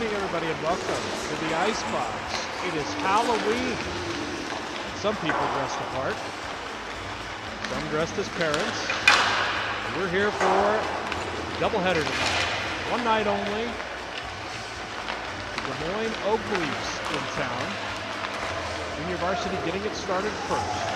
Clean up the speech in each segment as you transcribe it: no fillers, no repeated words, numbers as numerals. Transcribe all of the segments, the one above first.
evening, everybody, and welcome to the Icebox. It is Halloween. Some people dressed the part. Some dressed as parents. We're here for a doubleheader tonight. One night only. The Moines Oak Leafs in town. Junior varsity getting it started first.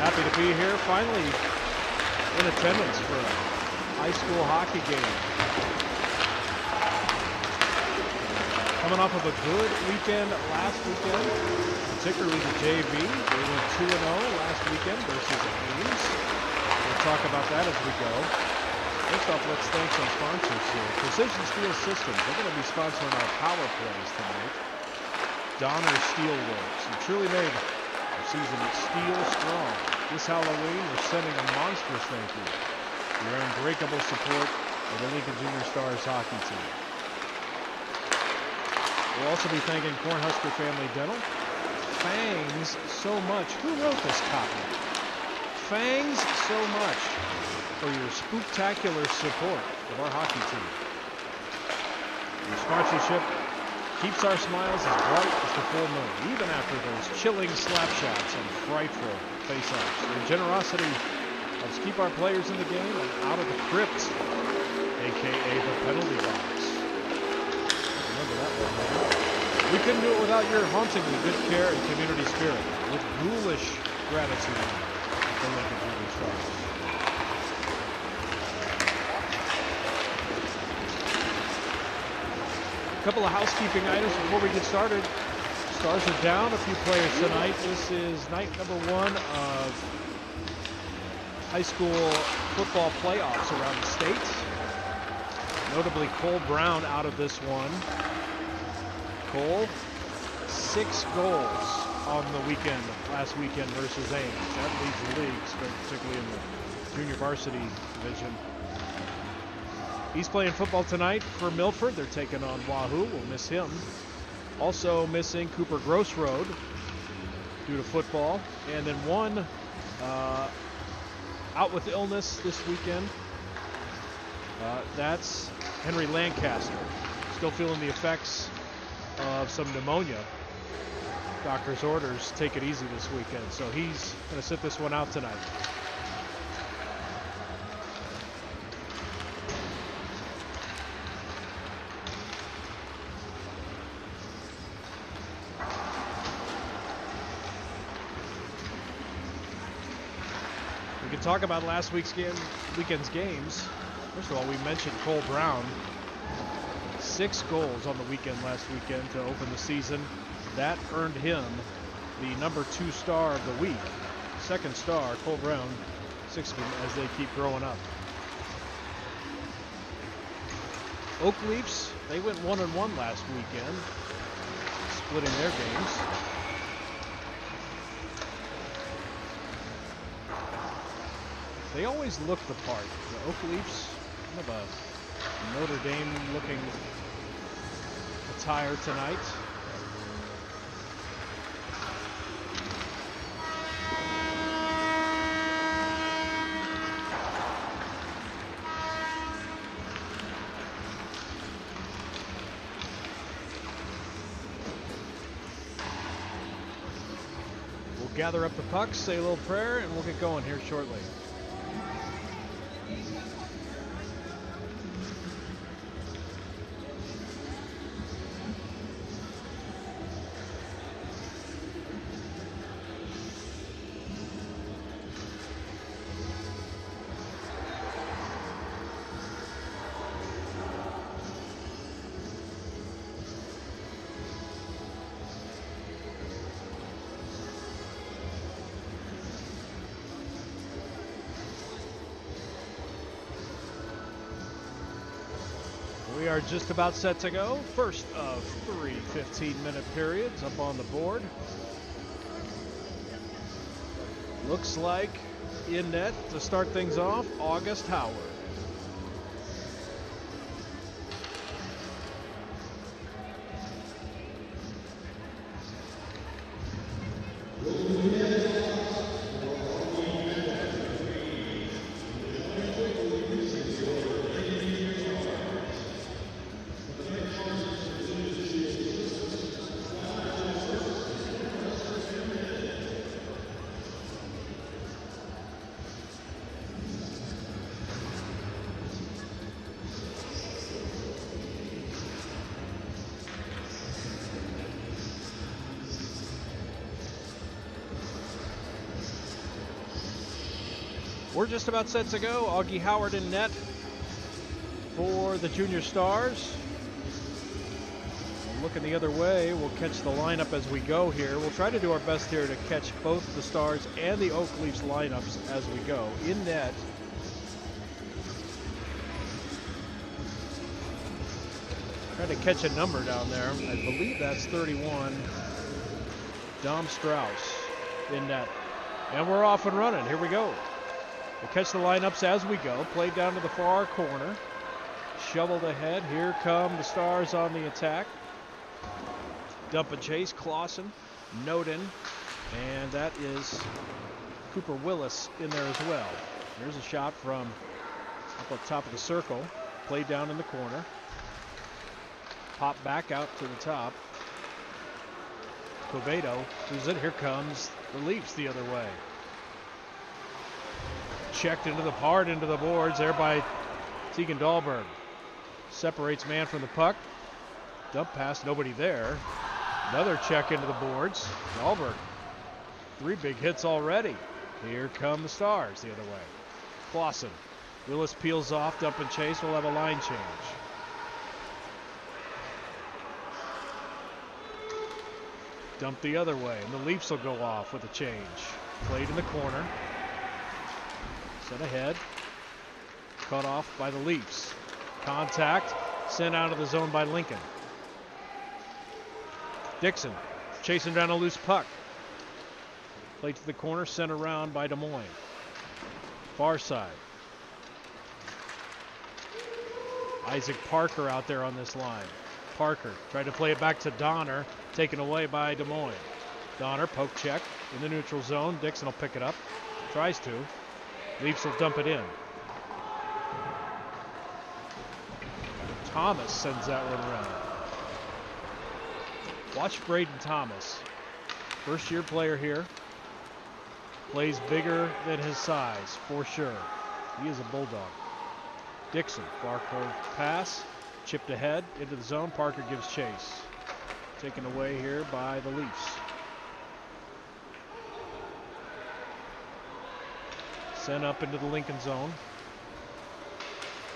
Happy to be here, finally in attendance for a high school hockey game. Coming off of a good weekend last weekend, particularly the JV. They went 2-0 last weekend versus Moines. We'll talk about that as we go. First off, let's thank some sponsors here. Precision Steel Systems, they're going to be sponsoring our power plays tonight. Donner Steelworks, and truly made our season steel strong. This Halloween, we're sending a monstrous thank you for your unbreakable support of the Lincoln Junior Stars hockey team. We'll also be thanking Cornhusker Family Dental. Thanks so much. Who wrote this copy? Thanks so much for your spooktacular support of our hockey team. Your sponsorship keeps our smiles as bright as the full moon, even after those chilling slap shots and frightful face-offs. Their generosity helps keep our players in the game and out of the crypt, aka the penalty box. Remember that one, man. We couldn't do it without your hauntingly good care and community spirit. With ghoulish gratitude for Lincoln Junior Stars. A couple of housekeeping items before we get started. Stars are down a few players tonight. This is night number one of high school football playoffs around the state. Notably, Cole Brown out of this one. Cole, 6 goals on the weekend, last weekend versus Ames. That leads the league, particularly in the junior varsity division. He's playing football tonight for Milford. They're taking on Wahoo. We'll miss him. Also missing Cooper Grossroad due to football. And then one out with illness this weekend. That's Henry Lancaster. Still feeling the effects of some pneumonia. Doctor's orders, take it easy this weekend. So he's going to sit this one out tonight. We can talk about last weekend's games. First of all, we mentioned Cole Brown. 6 goals on the weekend last weekend to open the season. That earned him the number 2 star of the week. Second star, Cole Brown, 6 of them as they keep growing up. Oak Leafs, they went 1-1 last weekend, splitting their games. They always look the part. The Oak Leafs, kind of a Notre Dame looking attire tonight. We'll gather up the pucks, say a little prayer, and we'll get going here shortly. We are just about set to go. First of 3 15-minute periods up on the board. Looks like In net to start things off, August Howard. We're just about set to go. Augie Howard in net for the Junior Stars. Looking the other way, we'll catch the lineup as we go here. We'll try to do our best here to catch both the Stars and the Oak Leafs lineups as we go. In net, trying to catch a number down there. I believe that's 31. Dom Strauss in net. And we're off and running. Here we go. We'll catch the lineups as we go. Played down to the far corner. Shoveled ahead. Here come the Stars on the attack. Dump and chase. Clausen, Noden, and that is Cooper Willis in there as well. There's a shot from up top of the circle. Played down in the corner. Pop back out to the top. Covedo, who's in. Here comes the Leafs the other way. Checked into the part, into the boards there by Tegan Dahlberg. Separates man from the puck. Dump pass, nobody there. Another check into the boards. Dahlberg, 3 big hits already. Here come the Stars the other way. Clausen, Willis peels off, dump and chase. We'll have a line change. Dump the other way, and the Leafs will go off with a change. Played in the corner. Set ahead. Cut off by the Leafs. Contact. Sent out of the zone by Lincoln. Dixon chasing down a loose puck. Played to the corner. Sent around by Des Moines. Far side. Isaac Parker out there on this line. Parker tried to play it back to Donner. Taken away by Des Moines. Donner, poke check in the neutral zone. Dixon will pick it up. Tries to. Leafs will dump it in. Thomas sends that one around. Watch Braden Thomas. First-year player here. Plays bigger than his size, for sure. He is a bulldog. Dixon, far court pass. Chipped ahead into the zone. Parker gives chase. Taken away here by the Leafs. Sent up into the Lincoln zone.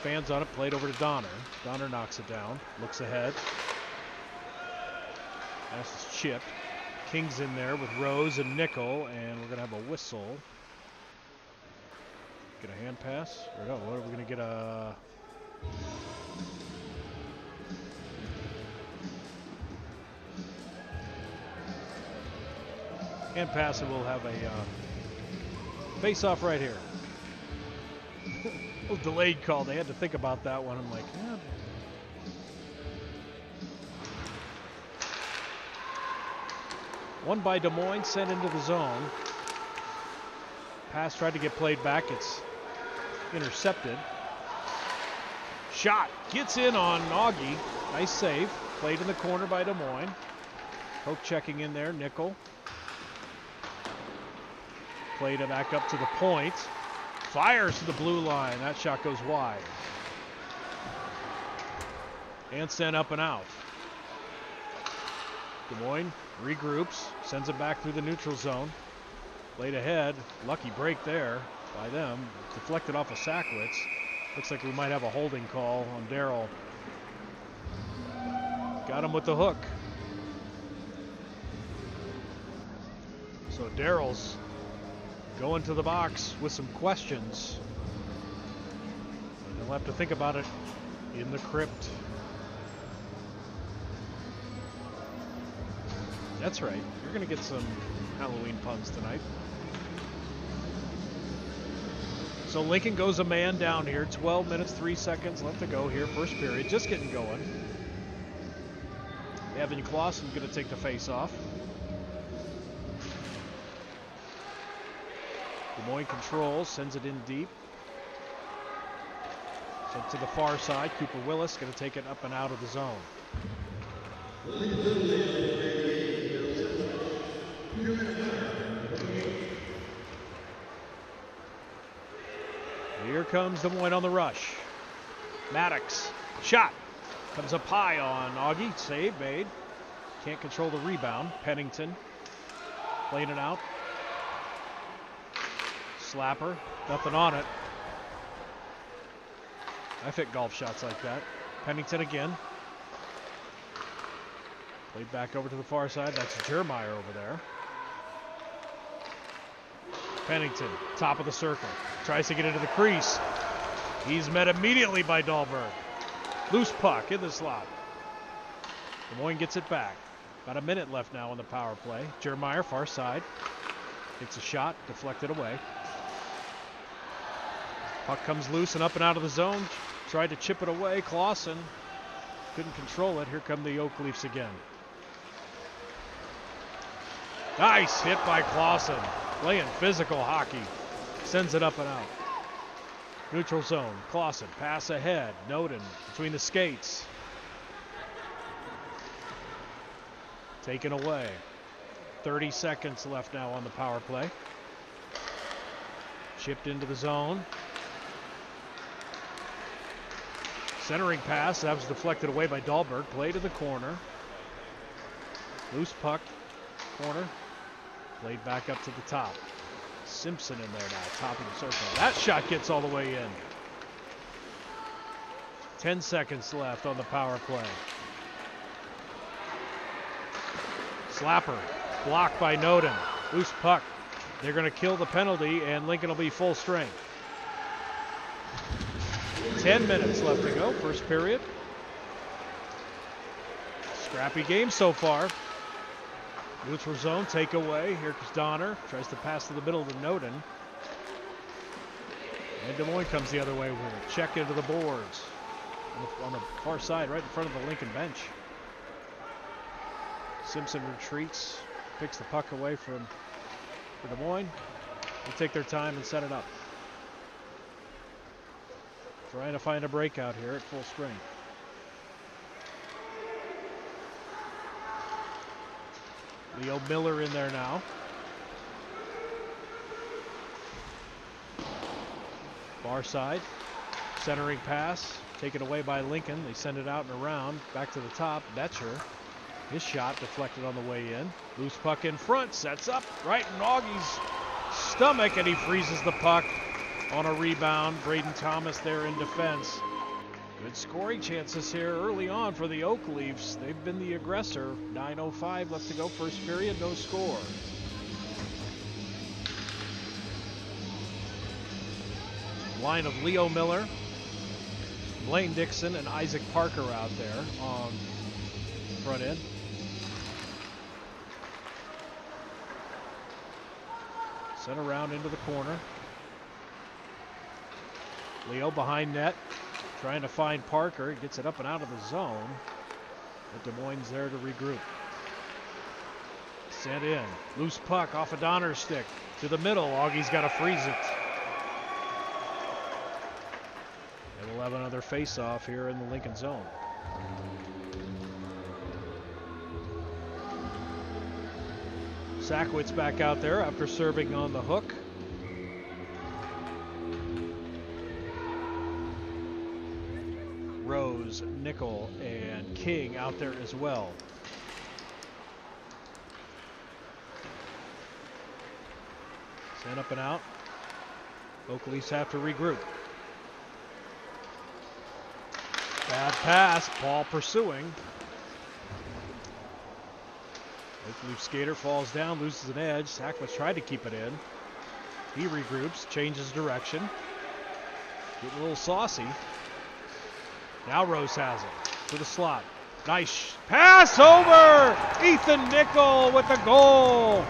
Fans on it, played over to Donner. Donner knocks it down, looks ahead. Pass is chipped. King's in there with Rose and Nickel, and we're going to have a whistle. Get a hand pass? Or no, what are we going to get a... hand pass, and we'll have a face-off right here. A little delayed call. They had to think about that one. I'm like, yeah. One by Des Moines, sent into the zone. Pass tried to get played back. It's intercepted. Shot gets in on Augie. Nice save. Played in the corner by Des Moines. Poke checking in there. Nickel. Played it back up to the point. Fires to the blue line. That shot goes wide. And sent up and out. Des Moines regroups. Sends it back through the neutral zone. Played ahead. Lucky break there by them. Deflected off of Sackwitz. Looks like we might have a holding call on Darryl. Got him with the hook. So Darryl's going to the box with some questions. And he'll have to think about it in the crypt. That's right. You're going to get some Halloween puns tonight. So Lincoln goes a man down here. 12 minutes, 3 seconds left to go here. First period, just getting going. Evan Clausen going to take the face off. Des Moines controls, sends it in deep. Sent to the far side. Cooper Willis going to take it up and out of the zone. Here comes Des Moines on the rush. Maddox, shot. Comes up high on Augie. Save made. Can't control the rebound. Pennington playing it out. Slapper, nothing on it. I've hit golf shots like that. Pennington again. Played back over to the far side. That's Jeremiah over there. Pennington, top of the circle. Tries to get into the crease. He's met immediately by Dahlberg. Loose puck in the slot. Des Moines gets it back. About a minute left now on the power play. Jeremiah, far side. Gets a shot, deflected away. Puck comes loose and up and out of the zone. Tried to chip it away. Clausen couldn't control it. Here come the Oak Leafs again. Nice hit by Clausen. Playing physical hockey. Sends it up and out. Neutral zone. Clausen, pass ahead. Noden between the skates. Taken away. 30 seconds left now on the power play. Chipped into the zone. Centering pass. That was deflected away by Dahlberg. Play to the corner. Loose puck. Corner. Played back up to the top. Simpson in there now, top of the circle. That shot gets all the way in. 10 seconds left on the power play. Slapper, blocked by Noden. Loose puck. They're going to kill the penalty, and Lincoln will be full strength. 10 minutes left to go, first period. Scrappy game so far. Neutral zone, takeaway. Here comes Donner. Tries to pass to the middle to Noden. And Des Moines comes the other way with a check into the boards. On the far side, right in front of the Lincoln bench. Simpson retreats, picks the puck away for Des Moines. They take their time and set it up. Trying to find a breakout here at full strength. Leo Miller in there now. Far side. Centering pass. Taken away by Lincoln. They send it out and around. Back to the top. Betcher. His shot deflected on the way in. Loose puck in front. Sets up right in Augie's stomach, and he freezes the puck on a rebound. Braden Thomas there in defense. Good scoring chances here early on for the Oak Leafs. They've been the aggressor. 9:05 left to go, first period, no score. Line of Leo Miller, Blaine Dixon, and Isaac Parker out there on the front end. Sent around into the corner. Leo behind net. Trying to find Parker. He gets it up and out of the zone. But Des Moines there to regroup. Sent in. Loose puck off a Donner's stick. To the middle. Augie's got to freeze it. And we'll have another face-off here in the Lincoln zone. Sackwitz back out there after serving on the hook. Rose, Nickel, and King out there as well. Send up and out. Oak Leafs have to regroup. Bad pass. Paul pursuing. Oak Leaf skater falls down, loses an edge. Sackwitz tried to keep it in. He regroups, changes direction. Getting a little saucy. Now Rose has it to the slot. Nice pass over. Ethan Nickel with the goal.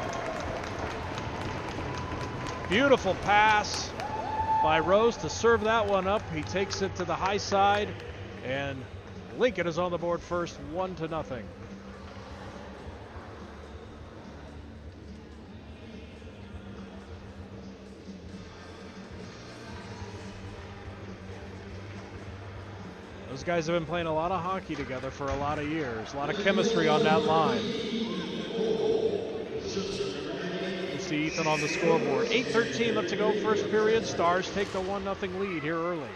Beautiful pass by Rose to serve that one up. He takes it to the high side, and Lincoln is on the board first, 1-0. Those guys have been playing a lot of hockey together for a lot of years. A lot of chemistry on that line. You see Ethan on the scoreboard. 8:13 left to go, first period. Stars take the 1-0 lead here early.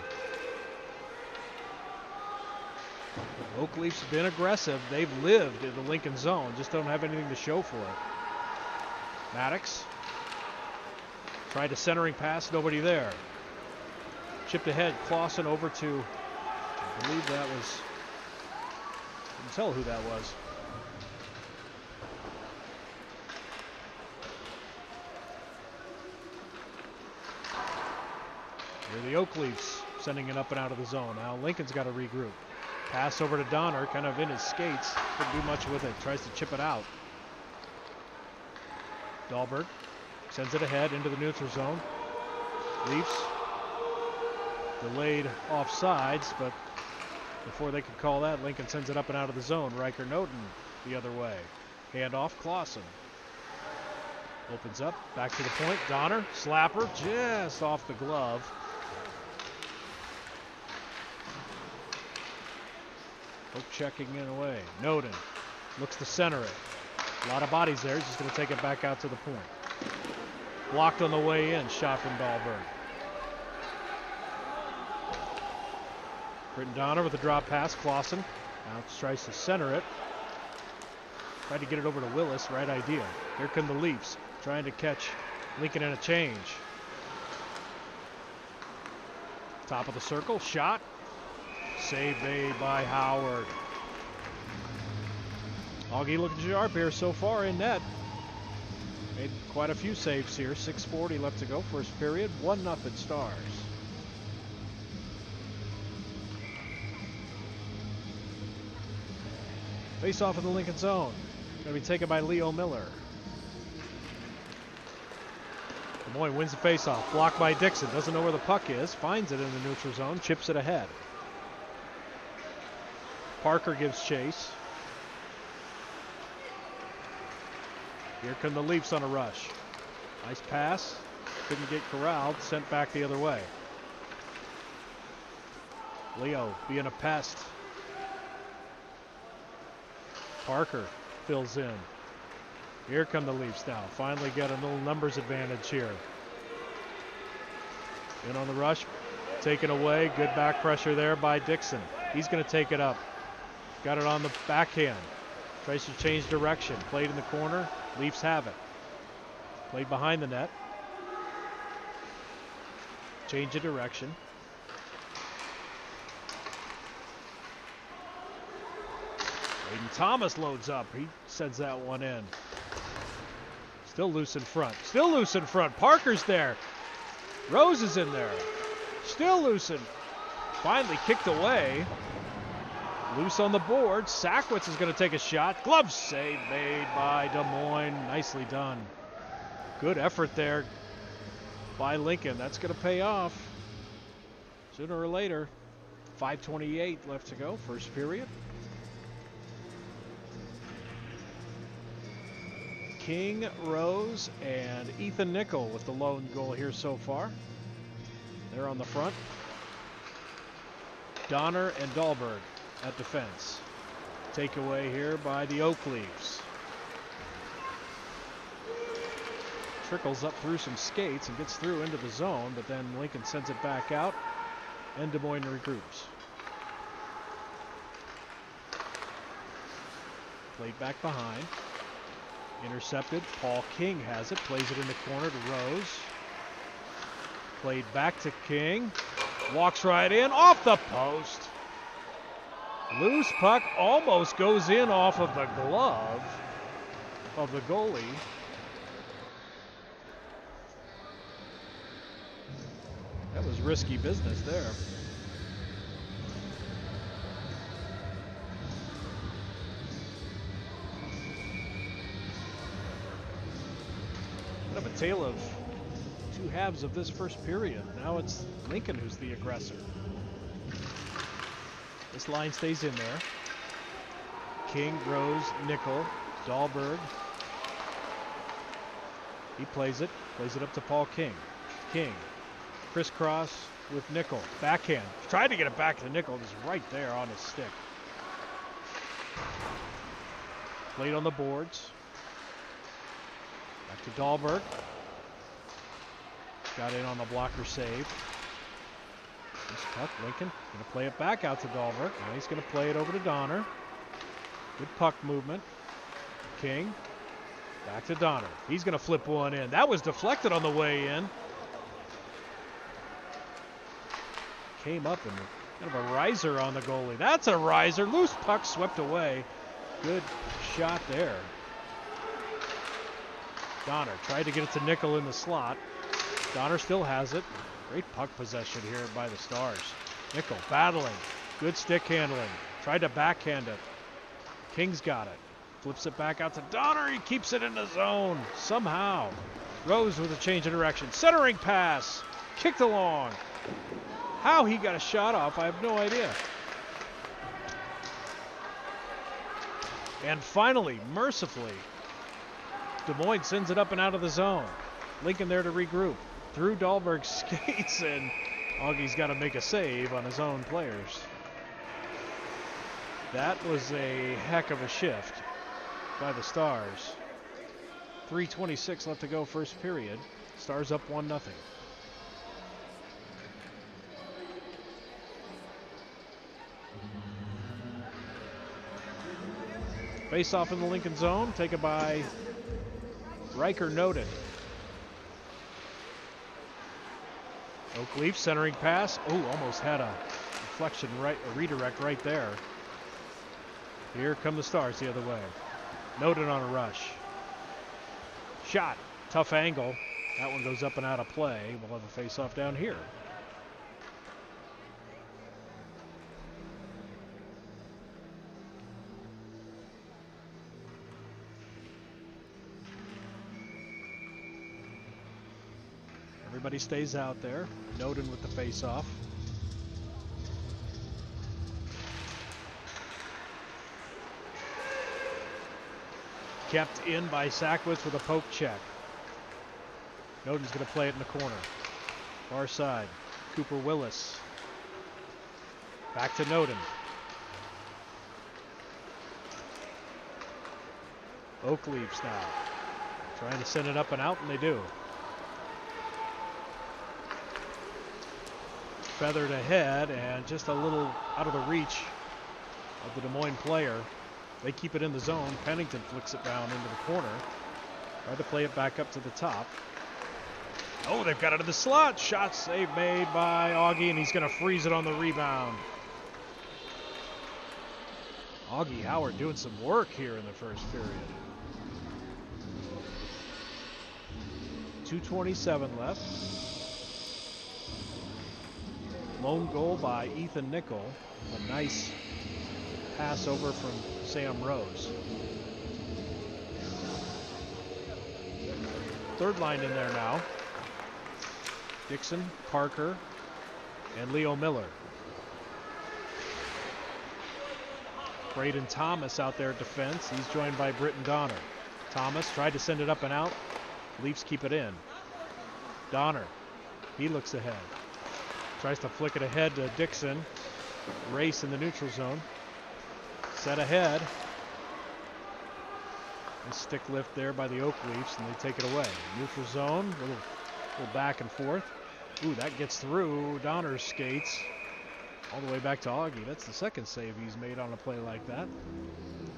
Oakleaf's been aggressive. They've lived in the Lincoln zone, just don't have anything to show for it. Maddox tried a centering pass, nobody there. Chipped ahead, Clausen over to, I believe that was, couldn't tell who that was. Here are the Oakleafs sending it up and out of the zone. Now Lincoln's got to regroup. Pass over to Donner, kind of in his skates. Couldn't do much with it. Tries to chip it out. Dahlberg sends it ahead into the neutral zone. Leafs delayed offsides, but before they could call that, Lincoln sends it up and out of the zone. Riker Noten the other way. Handoff, Clausen. Opens up, back to the point. Donner, slapper, just off the glove. Hope checking it away. Noden looks to center it. A lot of bodies there. He's just going to take it back out to the point. Blocked on the way in. Shot from Dahlberg. Britton Donner with a drop pass. Clausen now tries to center it. Tried to get it over to Willis. Right idea. Here come the Leafs trying to catch Lincoln in a change. Top of the circle. Shot. Save made by Howard. Augie looking sharp here so far in net. Made quite a few saves here. 6:40 left to go, first period. 1-0 Stars. Face off in the Lincoln zone. Going to be taken by Leo Miller. Des Moines wins the face-off. Blocked by Dixon. Doesn't know where the puck is. Finds it in the neutral zone. Chips it ahead. Parker gives chase. Here come the Leafs on a rush. Nice pass. Couldn't get corralled. Sent back the other way. Leo being a pest. Parker fills in. Here come the Leafs now. Finally get a little numbers advantage here. In on the rush. Taken away. Good back pressure there by Dixon. He's going to take it up. Got it on the backhand. Tries to change direction. Played in the corner. Leafs have it. Played behind the net. Change of direction. Aiden Thomas loads up. He sends that one in. Still loose in front. Still loose in front. Parker's there. Rose is in there. Still loose in. Finally kicked away. Loose on the board. Sackwitz is going to take a shot. Glove save made by Des Moines. Nicely done. Good effort there by Lincoln. That's going to pay off sooner or later. 5:28 left to go, first period. King, Rose, and Ethan Nickel with the lone goal here so far. They're on the front. Donner and Dahlberg at defense. Takeaway here by the Oakleafs. Trickles up through some skates and gets through into the zone, but then Lincoln sends it back out and Des Moines regroups. Played back behind. Intercepted. Paul King has it. Plays it in the corner to Rose. Played back to King. Walks right in. Off the post. Loose puck almost goes in off of the glove of the goalie. That was risky business there. Kind of a tale of two halves of this first period. Now it's Lincoln who's the aggressor. This line stays in there. King, Rose, Nickel, Dahlberg. He plays it up to Paul King. King, crisscross with Nickel. Backhand. Tried to get it back to Nickel, just right there on his stick. Played on the boards. Back to Dahlberg. Got in on the blocker save. This puck, Lincoln going to play it back out to Dahlberg. Now he's going to play it over to Donner. Good puck movement. King. Back to Donner. He's going to flip one in. That was deflected on the way in. Came up and kind of a riser on the goalie. That's a riser. Loose puck swept away. Good shot there. Donner tried to get it to Nickel in the slot. Donner still has it. Great puck possession here by the Stars. Nickel battling. Good stick handling. Tried to backhand it. King's got it. Flips it back out to Donner. He keeps it in the zone somehow. Rose with a change of direction. Centering pass. Kicked along. How he got a shot off, I have no idea. And finally, mercifully, Des Moines sends it up and out of the zone. Lincoln there to regroup. Through Dahlberg's skates, and Augie's got to make a save on his own players. That was a heck of a shift by the Stars. 3:26 left to go first period. Stars up 1-0. Face off in the Lincoln zone, taken by Riker Noden. Oakleaf centering pass. Oh, almost had a deflection right, a redirect right there. Here come the Stars the other way. Noden on a rush. Shot, tough angle. That one goes up and out of play. We'll have a face off down here. Everybody stays out there. Noden with the face-off. Kept in by Sackwitz with a poke check. Noden's going to play it in the corner. Far side. Cooper Willis. Back to Noden. Oakleafs now. Trying to send it up and out, and they do. Feathered ahead and just a little out of the reach of the Des Moines player. They keep it in the zone. Pennington flicks it down into the corner. Try to play it back up to the top. Oh, they've got it in the slot. Shot save made by Augie, and he's going to freeze it on the rebound. Augie Howard doing some work here in the first period. 2:27 left. Lone goal by Ethan Nickel. A nice pass over from Sam Rose. Third line in there now. Dixon, Parker, and Leo Miller. Braden Thomas out there at defense. He's joined by Britton Donner. Thomas tried to send it up and out. Leafs keep it in. Donner, he looks ahead. Tries to flick it ahead to Dixon. Race in the neutral zone. Set ahead. A stick lift there by the Oak Leafs, and they take it away. Neutral zone, little back and forth. Ooh, that gets through Donner's skates. All the way back to Augie. That's the second save he's made on a play like that.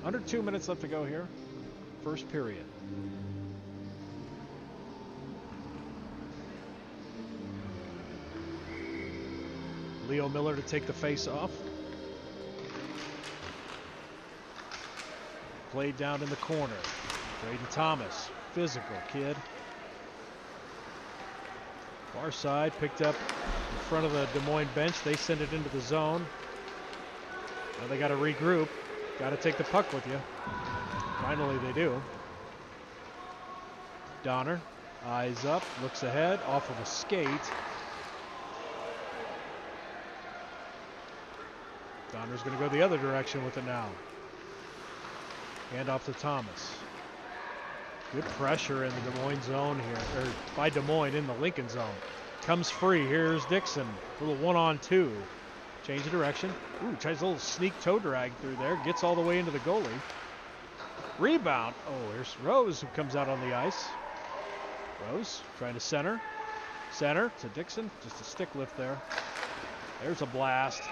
Under 2 minutes left to go here. First period. Leo Miller to take the face off. Played down in the corner. Braden Thomas, physical kid. Far side, picked up in front of the Des Moines bench. They send it into the zone. Now they got to regroup. Got to take the puck with you. Finally they do. Donner Eyes up, looks ahead, off of a skate. Donner's going to go the other direction with it now. Hand off to Thomas. Good pressure in the Des Moines zone here, or by Des Moines in the Lincoln zone. Comes free. Here's Dixon. A little 1-on-2. Change of direction. Ooh, tries a little sneak toe drag through there. Gets all the way into the goalie. Rebound. Oh, here's Rose who comes out on the ice. Rose trying to center. Center to Dixon. Just a stick lift there. There's a blast.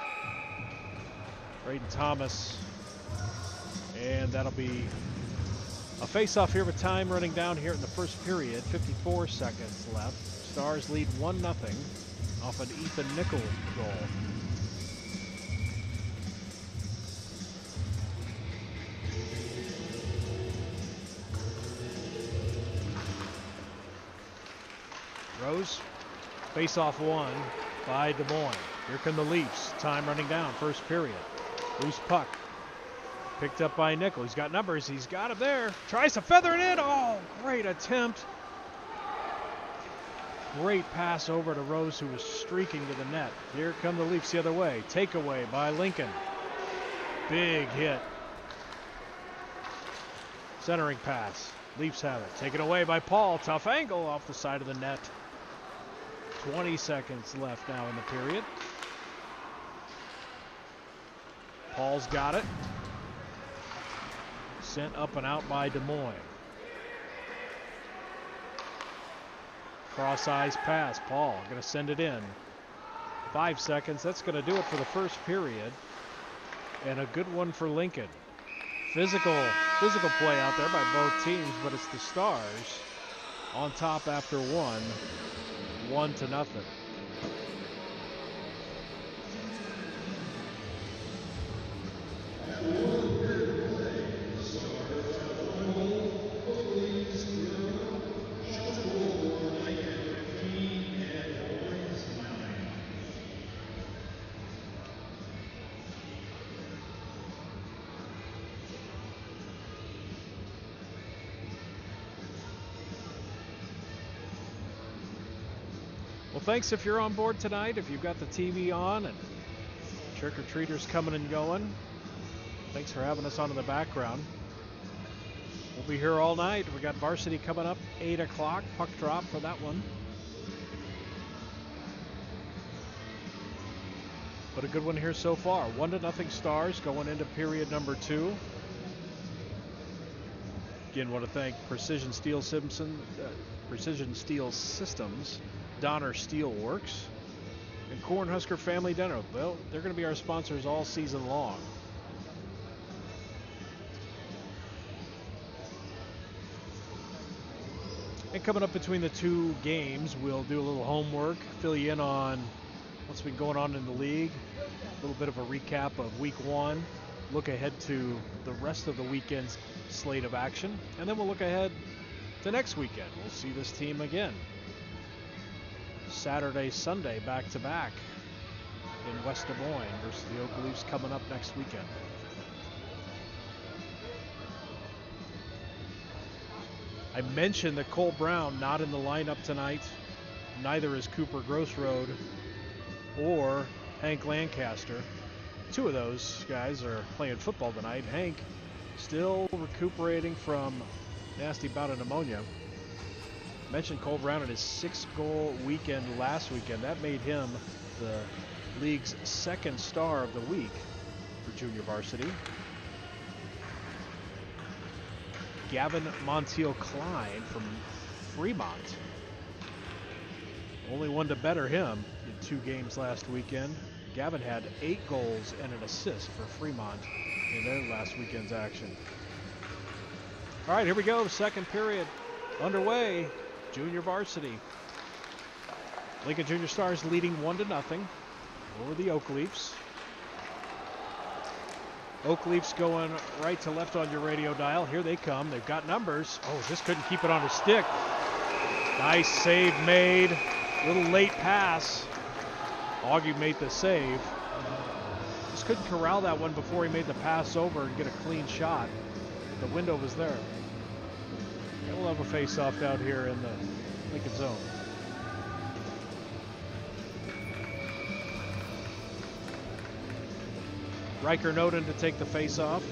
Braden Thomas. And that'll be a face-off here with time running down here in the first period. 54 seconds left. Stars lead 1-0 off an Ethan Nickel goal. Rose, face-off one by Des Moines. Here come the Leafs. Time running down, first period. Loose puck. Picked up by Nickel. He's got numbers. He's got him there. Tries to feather it in. Oh, great attempt. Great pass over to Rose, who was streaking to the net. Here come the Leafs the other way. Takeaway by Lincoln. Big hit. Centering pass. Leafs have it. Taken away by Paul. Tough angle off the side of the net. 20 seconds left now in the period. Paul's got it. Sent up and out by Des Moines. Cross ice pass. Paul going to send it in. 5 seconds. That's going to do it for the first period. And a good one for Lincoln. Physical play out there by both teams, but it's the Stars on top after one. 1-0. Well, thanks if you're on board tonight, if you've got the TV on and trick-or-treaters coming and going. Thanks for having us on in the background. We'll be here all night. We got varsity coming up, 8 o'clock, puck drop for that one. But a good one here so far. 1-0 Stars going into period number 2. Again, want to thank Precision Steel Systems, Donner Steel Works, and Cornhusker Family Dental. Well, they're going to be our sponsors all season long. And coming up between the two games, we'll do a little homework, fill you in on what's been going on in the league, a little bit of a recap of week 1, look ahead to the rest of the weekend's slate of action, and then we'll look ahead to next weekend. We'll see this team again. Saturday, Sunday, back-to-back in West Des Moines versus the Oak Leafs coming up next weekend. I mentioned that Cole Brown not in the lineup tonight. Neither is Cooper Grossroad or Hank Lancaster. Two of those guys are playing football tonight. Hank still recuperating from nasty bout of pneumonia. Mentioned Cole Brown in his 6-goal weekend last weekend. That made him the league's second star of the week for junior varsity. Gavin Montiel-Klein from Fremont. Only one to better him in 2 games last weekend. Gavin had 8 goals and an assist for Fremont in their last weekend's action. All right, here we go. Second period underway. Junior varsity. Lincoln Junior Stars leading 1-0 over the Oak Leafs. Oak Leafs going right to left on your radio dial. Here they come. They've got numbers. Oh, just couldn't keep it on his stick. Nice save made. Little late pass. Augie made the save. Just couldn't corral that one before he made the pass over and get a clean shot. The window was there. And we'll have a face-off down here in the Lincoln zone. Riker Noden to take the face-off.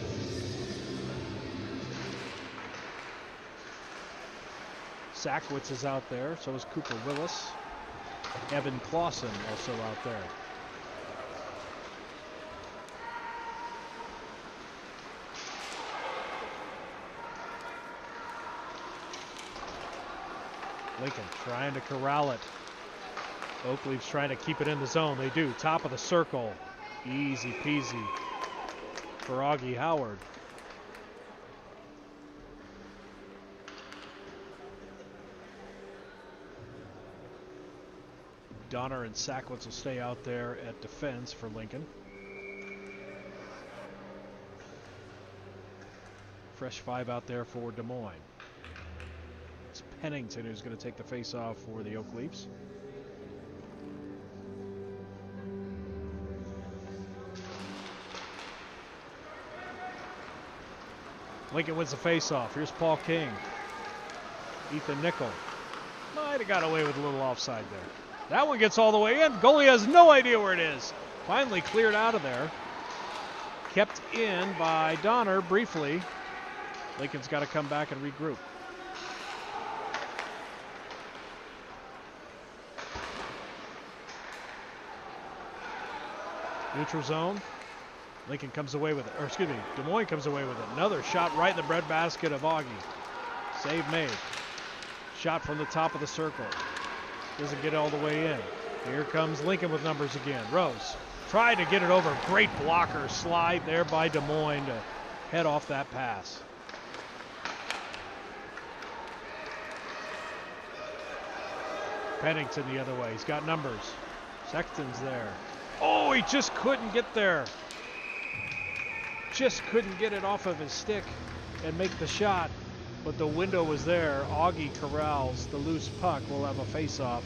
Sackwitz is out there, so is Cooper Willis. Evan Clausen also out there. Lincoln trying to corral it. Oakleaf's trying to keep it in the zone. They do. Top of the circle. Easy peasy for Augie Howard. Donner and Sackwitz will stay out there at defense for Lincoln. Fresh 5 out there for Des Moines. It's Pennington who's going to take the face-off for the Oakleafs. Lincoln wins the face-off. Here's Paul King. Ethan Nickel. Might have got away with a little offside there. That one gets all the way in. Goalie has no idea where it is. Finally cleared out of there. Kept in by Donner briefly. Lincoln's got to come back and regroup. Neutral zone. Lincoln comes away with it. Or excuse me, Des Moines comes away with it. Another shot right in the breadbasket of Augie. Save made. Shot from the top of the circle. Doesn't get all the way in. Here comes Lincoln with numbers again. Rose tried to get it over. Great blocker slide there by Des Moines to head off that pass. Pennington the other way. He's got numbers. Sexton's there. Oh, he just couldn't get there. Just couldn't get it off of his stick and make the shot. But the window was there. Augie corrals the loose puck. We'll have a face-off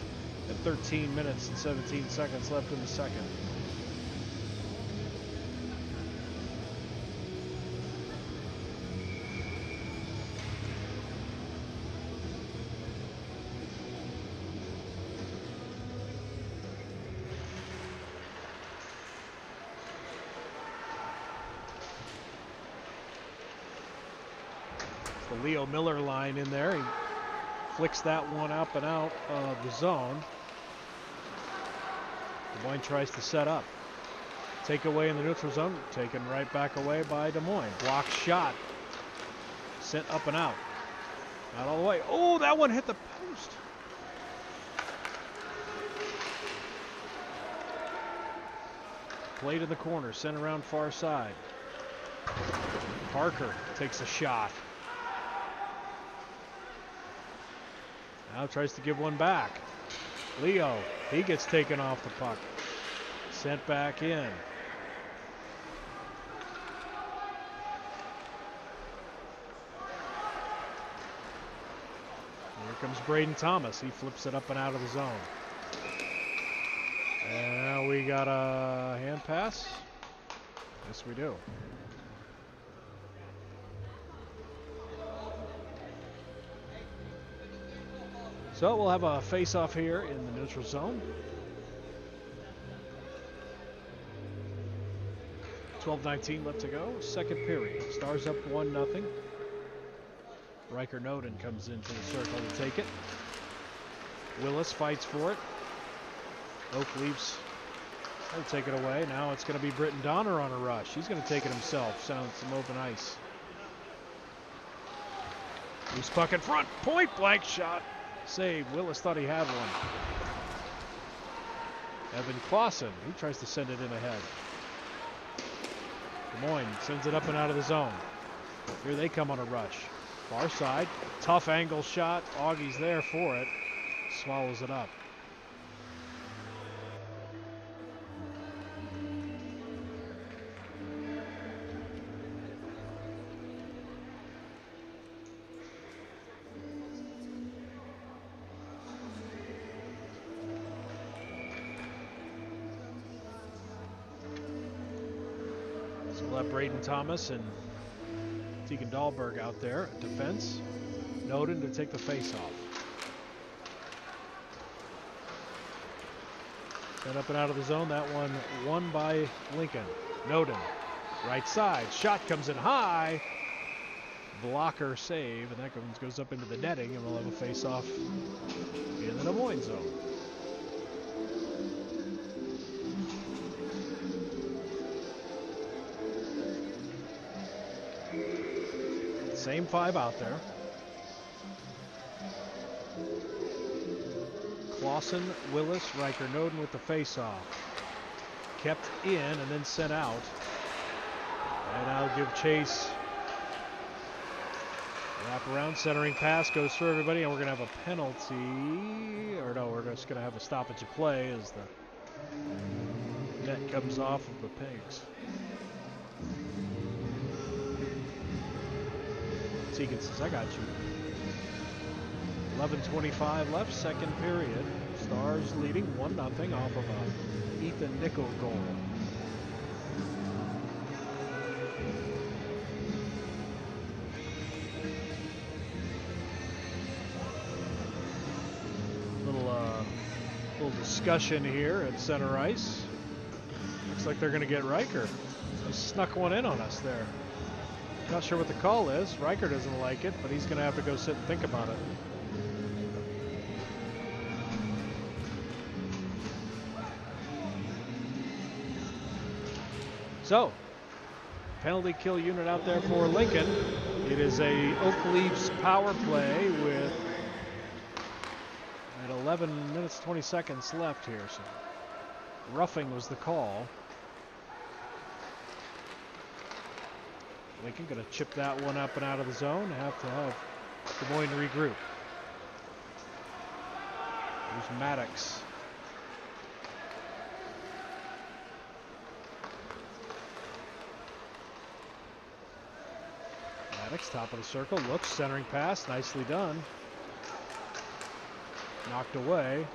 at 13 minutes and 17 seconds left in the second. The Leo Miller line in there. He flicks that one up and out of the zone. Des Moines tries to set up. Take away in the neutral zone. Taken right back away by Des Moines. Block shot. Sent up and out. Not all the way. Oh, that one hit the post. Played in the corner. Sent around far side. Parker takes a shot. Now tries to give one back. Leo, he gets taken off the puck. Sent back in. Here comes Braden Thomas. He flips it up and out of the zone. And now we got a hand pass. Yes, we do. So we'll have a face-off here in the neutral zone. 12:19 left to go. Second period. Stars up 1-0. Riker Noden comes into the circle to take it. Willis fights for it. Oakleafs will take it away. Now it's going to be Britton Donner on a rush. He's going to take it himself. Sounds some open ice. Loose puck in front. Point blank shot. Save. Willis thought he had one. Evan Clausen, he tries to send it in ahead. Des Moines sends it up and out of the zone. Here they come on a rush. Far side, tough angle shot. Augie's there for it. Swallows it up. We'll have Braden Thomas and Tegan Dahlberg out there at defense. Noden to take the face-off. And up and out of the zone. That one won by Lincoln. Noden, right side. Shot comes in high. Blocker save, and that goes up into the netting, and we'll have a face-off in the Des Moines zone. Same 5 out there. Clausen, Willis, Riker, Noden with the face-off. Kept in and then sent out. And I'll give chase. Wrap around, centering pass goes through everybody, and we're going to have a penalty. Or no, we're just going to have a stoppage of play as the net comes off of the Pigs. Tegan says, I got you. 11:25 left, second period. Stars leading 1-0 off of a Ethan Nickel goal. Little discussion here at center ice. Looks like they're going to get Riker. They snuck one in on us there. Not sure what the call is. Riker doesn't like it, but he's going to have to go sit and think about it. So, penalty kill unit out there for Lincoln. It is a Oak Leafs power play with 11 minutes 20 seconds left here. So, roughing was the call. Lincoln going to chip that one up and out of the zone. Have to have Des Moines regroup. There's Maddox. Maddox, top of the circle, looks, centering pass, nicely done. Knocked away.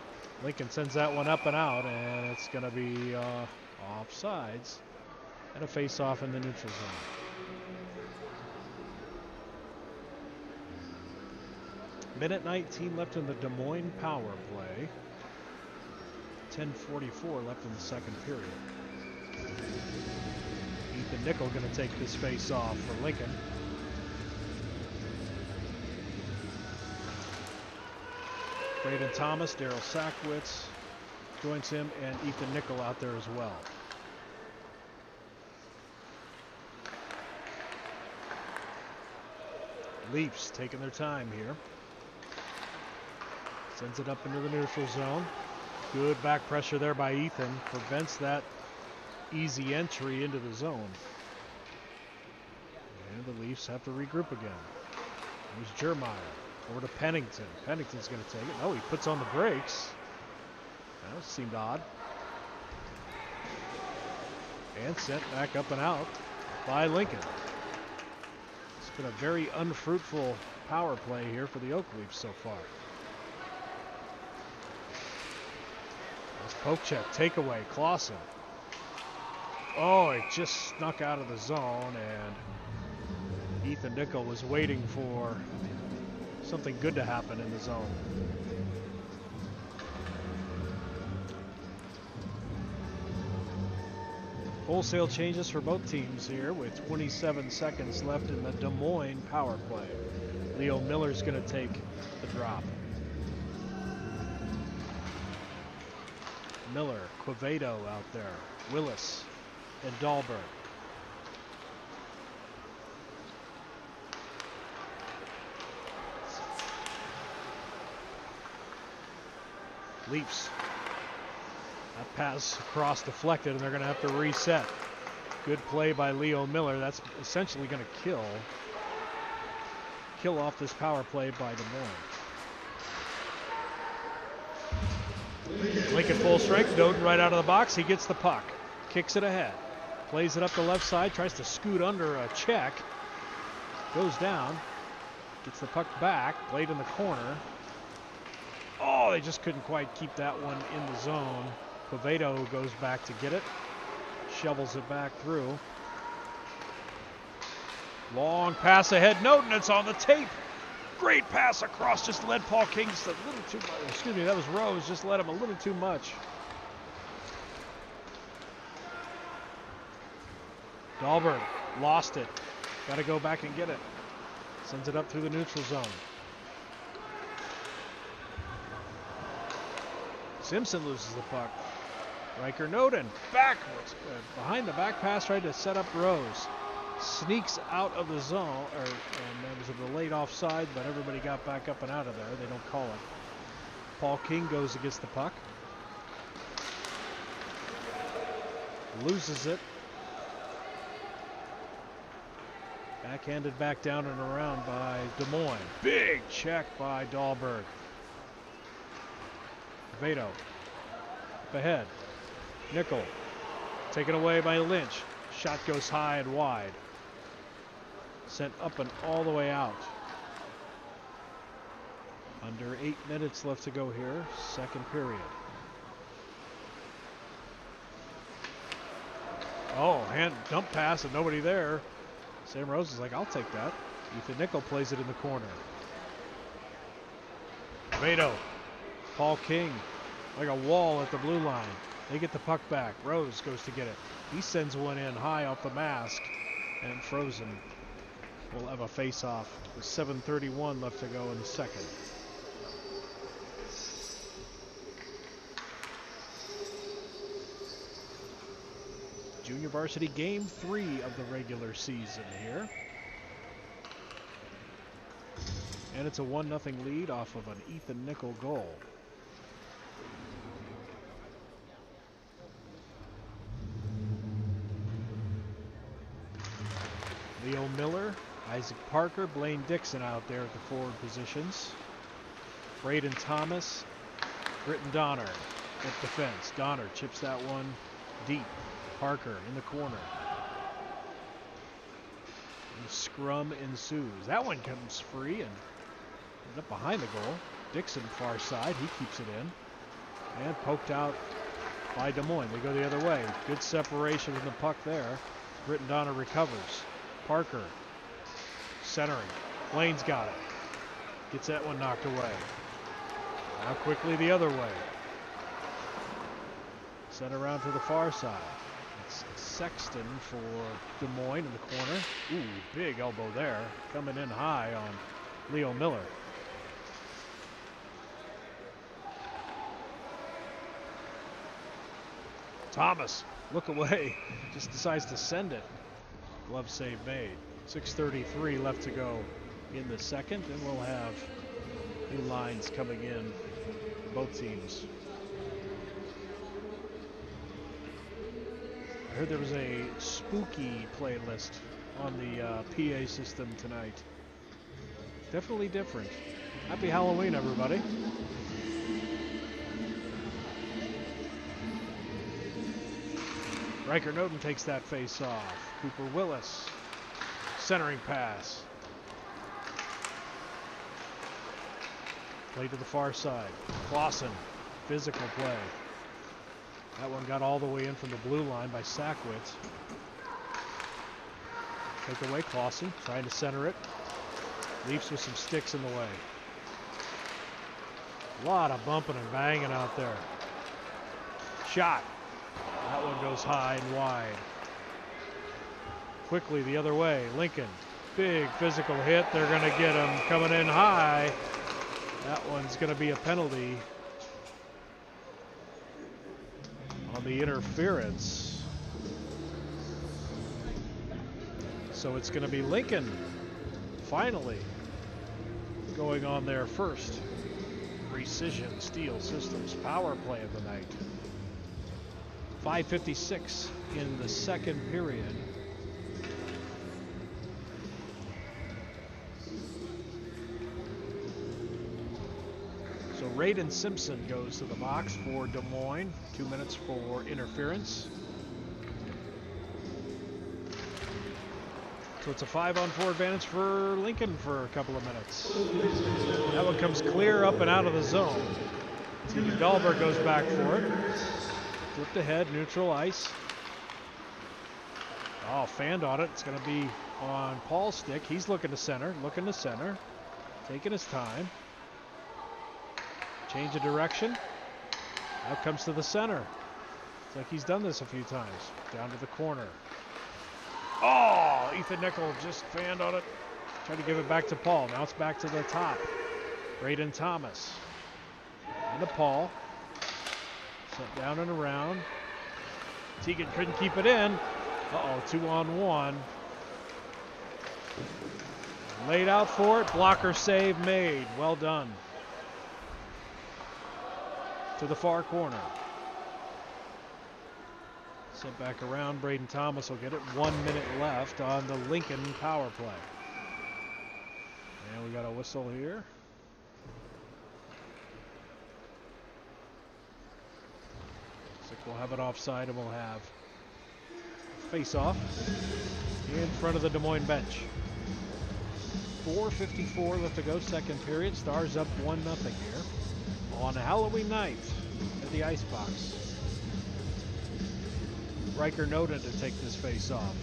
Lincoln sends that one up and out, and it's going to be offsides and a face-off in the neutral zone. Minute 19 left in the Des Moines power play. 10:44 left in the second period. Ethan Nickel going to take this face-off for Lincoln. Braden Thomas, Daryl Sackwitz joins him, and Ethan Nickel out there as well. Leafs taking their time here. Sends it up into the neutral zone. Good back pressure there by Ethan. Prevents that easy entry into the zone. And the Leafs have to regroup again. There's Jeremiah. Over to Pennington. Pennington's going to take it. Oh, he puts on the brakes. That seemed odd. And sent back up and out by Lincoln. It's been a very unfruitful power play here for the Oak Leafs so far. That's poke check, takeaway, Clausen. Oh, it just snuck out of the zone, and Ethan Nickel was waiting for something good to happen in the zone. Wholesale changes for both teams here with 27 seconds left in the Des Moines power play. Leo Miller's going to take the drop. Miller, Quevedo out there, Willis, and Dahlberg. Leafs. That pass across deflected, and they're going to have to reset. Good play by Leo Miller. That's essentially going to kill off this power play by Des Moines. Lincoln full strength. Noden right out of the box. He gets the puck. Kicks it ahead. Plays it up the left side. Tries to scoot under a check. Goes down. Gets the puck back. Played in the corner. Oh, they just couldn't quite keep that one in the zone. Quevedo goes back to get it. Shovels it back through. Long pass ahead. Noden, it's on the tape. Great pass across. Just led Paul Kingston a little too much. Excuse me, that was Rose. Just led him a little too much. Dahlberg lost it. Got to go back and get it. Sends it up through the neutral zone. Simpson loses the puck. Riker Noden backwards. Behind the back pass, tried to set up Rose. Sneaks out of the zone, and there was a delayed offside, but everybody got back up and out of there. They don't call it. Paul King goes against the puck. Loses it. Backhanded back down and around by Des Moines. Big check by Dahlberg. Vado. Up ahead. Nickel. Taken away by Lynch. Shot goes high and wide. Sent up and all the way out. Under 8 minutes left to go here. Second period. Oh, hand dump pass and nobody there. Sam Rose is like, I'll take that. Ethan Nickel plays it in the corner. Vado. Paul King. Like a wall at the blue line. They get the puck back. Rose goes to get it. He sends one in high off the mask. And Frozen will have a face-off with 7:31 left to go in the second. Junior varsity game 3 of the regular season here. And it's a 1-0 lead off of an Ethan Nickel goal. Leo Miller, Isaac Parker, Blaine Dixon out there at the forward positions. Braden Thomas, Britton Donner at defense. Donner chips that one deep. Parker in the corner. And scrum ensues. That one comes free and ends up behind the goal. Dixon far side. He keeps it in. And poked out by Des Moines. They go the other way. Good separation from the puck there. Britton Donner recovers. Parker centering. Blaine's got it. Gets that one knocked away. Now quickly the other way. Sent around to the far side. It's Sexton for Des Moines in the corner. Ooh, big elbow there. Coming in high on Leo Miller. Thomas, look away. Just decides to send it. Glove save made. 6:33 left to go in the second, and we'll have new lines coming in for both teams. I heard there was a spooky playlist on the PA system tonight. Definitely different. Happy Halloween, everybody. Riker Noden takes that face off. Cooper Willis, centering pass. Play to the far side. Clausen, physical play. That one got all the way in from the blue line by Sackwitz. Take away Clausen, trying to center it. Leafs with some sticks in the way. A lot of bumping and banging out there. Shot. That one goes high and wide. Quickly the other way. Lincoln. Big physical hit. They're going to get him coming in high. That one's going to be a penalty on the interference. So it's going to be Lincoln finally going on there first. Precision Steel Systems power play of the night. 5:56 in the second period. So Raiden Simpson goes to the box for Des Moines. 2 minutes for interference. So it's a 5-on-4 advantage for Lincoln for a couple of minutes. That one comes clear up and out of the zone. Dahlberg goes back for it. Flipped ahead, neutral ice. Oh, fanned on it. It's going to be on Paul's stick. He's looking to center, taking his time. Change of direction. Now comes to the center. It's like he's done this a few times. Down to the corner. Oh, Ethan Nickel just fanned on it. Tried to give it back to Paul. Now it's back to the top. Braden Thomas. And to Paul. Set down and around. Teagan couldn't keep it in. Uh-oh, 2-on-1. Laid out for it. Blocker save made. Well done. To the far corner. Sent back around. Braden Thomas will get it. 1 minute left on the Lincoln power play. And we got a whistle here. Looks like we'll have it offside and we'll have face-off in front of the Des Moines bench. 4:54 left to go, second period. Stars up 1-0 here on Halloween night at the Icebox. Riker Noda to take this face-off.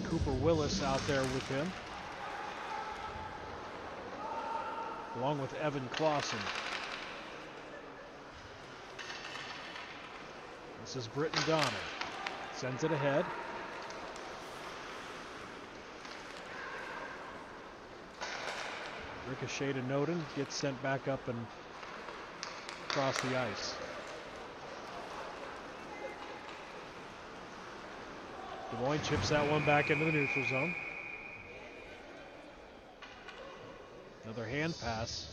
Cooper Willis out there with him, along with Evan Clausen. This is Britton Donner. Sends it ahead. Ricochet to Noden. Gets sent back up and across the ice. Des Moines chips that one back into the neutral zone. Another hand pass.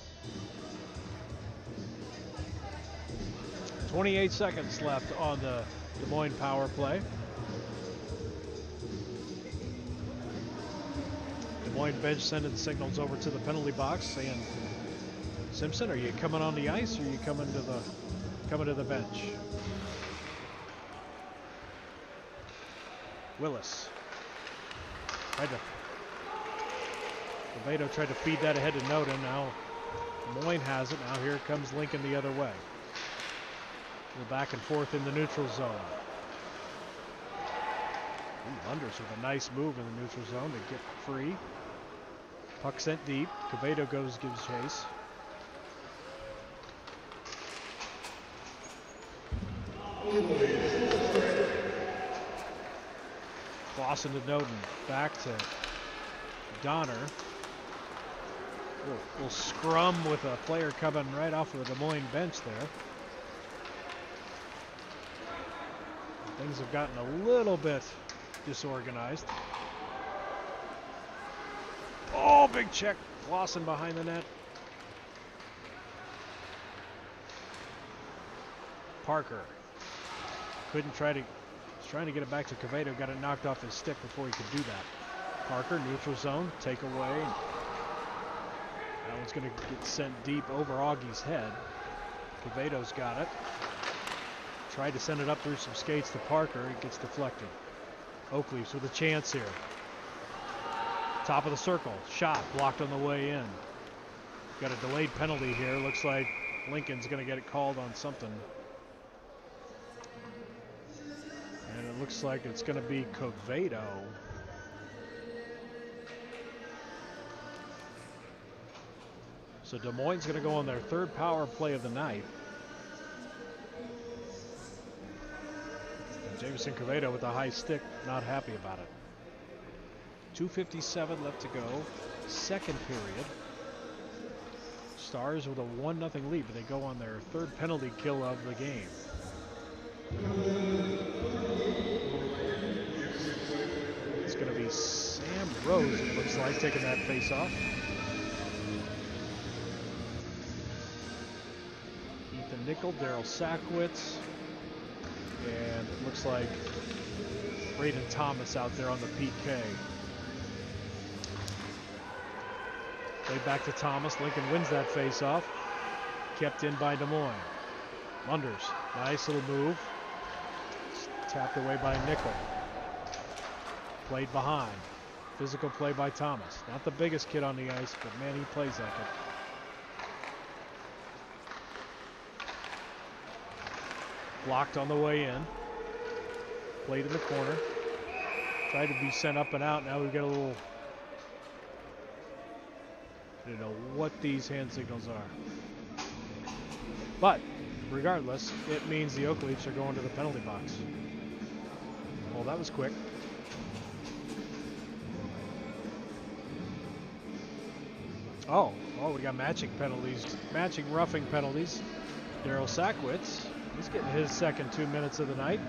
28 seconds left on the Des Moines power play. Des Moines bench sending signals over to the penalty box saying, Simpson, are you coming on the ice or are you coming to the bench? Willis. Levedo tried to feed that ahead to Noda. Now Moines has it. Now here comes Lincoln the other way. We're back and forth in the neutral zone. Ooh, Unders with a nice move in the neutral zone to get free. Puck sent deep. Quevedo gives chase. Clausen to Noden. Back to Donner. We'll scrum with a player coming right off of the Des Moines bench there. Things have gotten a little bit disorganized. Oh, big check. Clausen behind the net. Parker couldn't was trying to get it back to Quevedo. Got it knocked off his stick before he could do that. Parker, neutral zone, take away. That one's going to get sent deep over Augie's head. Quevedo's got it. Tried to send it up through some skates to Parker. It gets deflected. Oakleafs with a chance here. Top of the circle. Shot blocked on the way in. Got a delayed penalty here. Looks like Lincoln's going to get it called on something. And it looks like it's going to be Quevedo. So Des Moines is going to go on their third power play of the night. And Jameson Quevedo with a high stick, not happy about it. 2:57 left to go, second period. Stars with a 1-0 lead, but they go on their third penalty kill of the game. It's going to be Sam Rose, it looks like, taking that face off. Ethan Nickel, Daryl Sackwitz, and it looks like Braden Thomas out there on the PK. Play back to Thomas. Lincoln wins that face-off. Kept in by Des Moines. Munders, nice little move. Tapped away by Nickel. Played behind. Physical play by Thomas. Not the biggest kid on the ice, but man, he plays like it. Blocked on the way in. Played in the corner. Tried to be sent up and out. Now we get a little... I don't know what these hand signals are. But regardless, it means the Oak Leafs are going to the penalty box. Well, that was quick. Oh, we got matching penalties, matching roughing penalties. Daryl Sackwitz, he's getting his second 2 minutes of the night.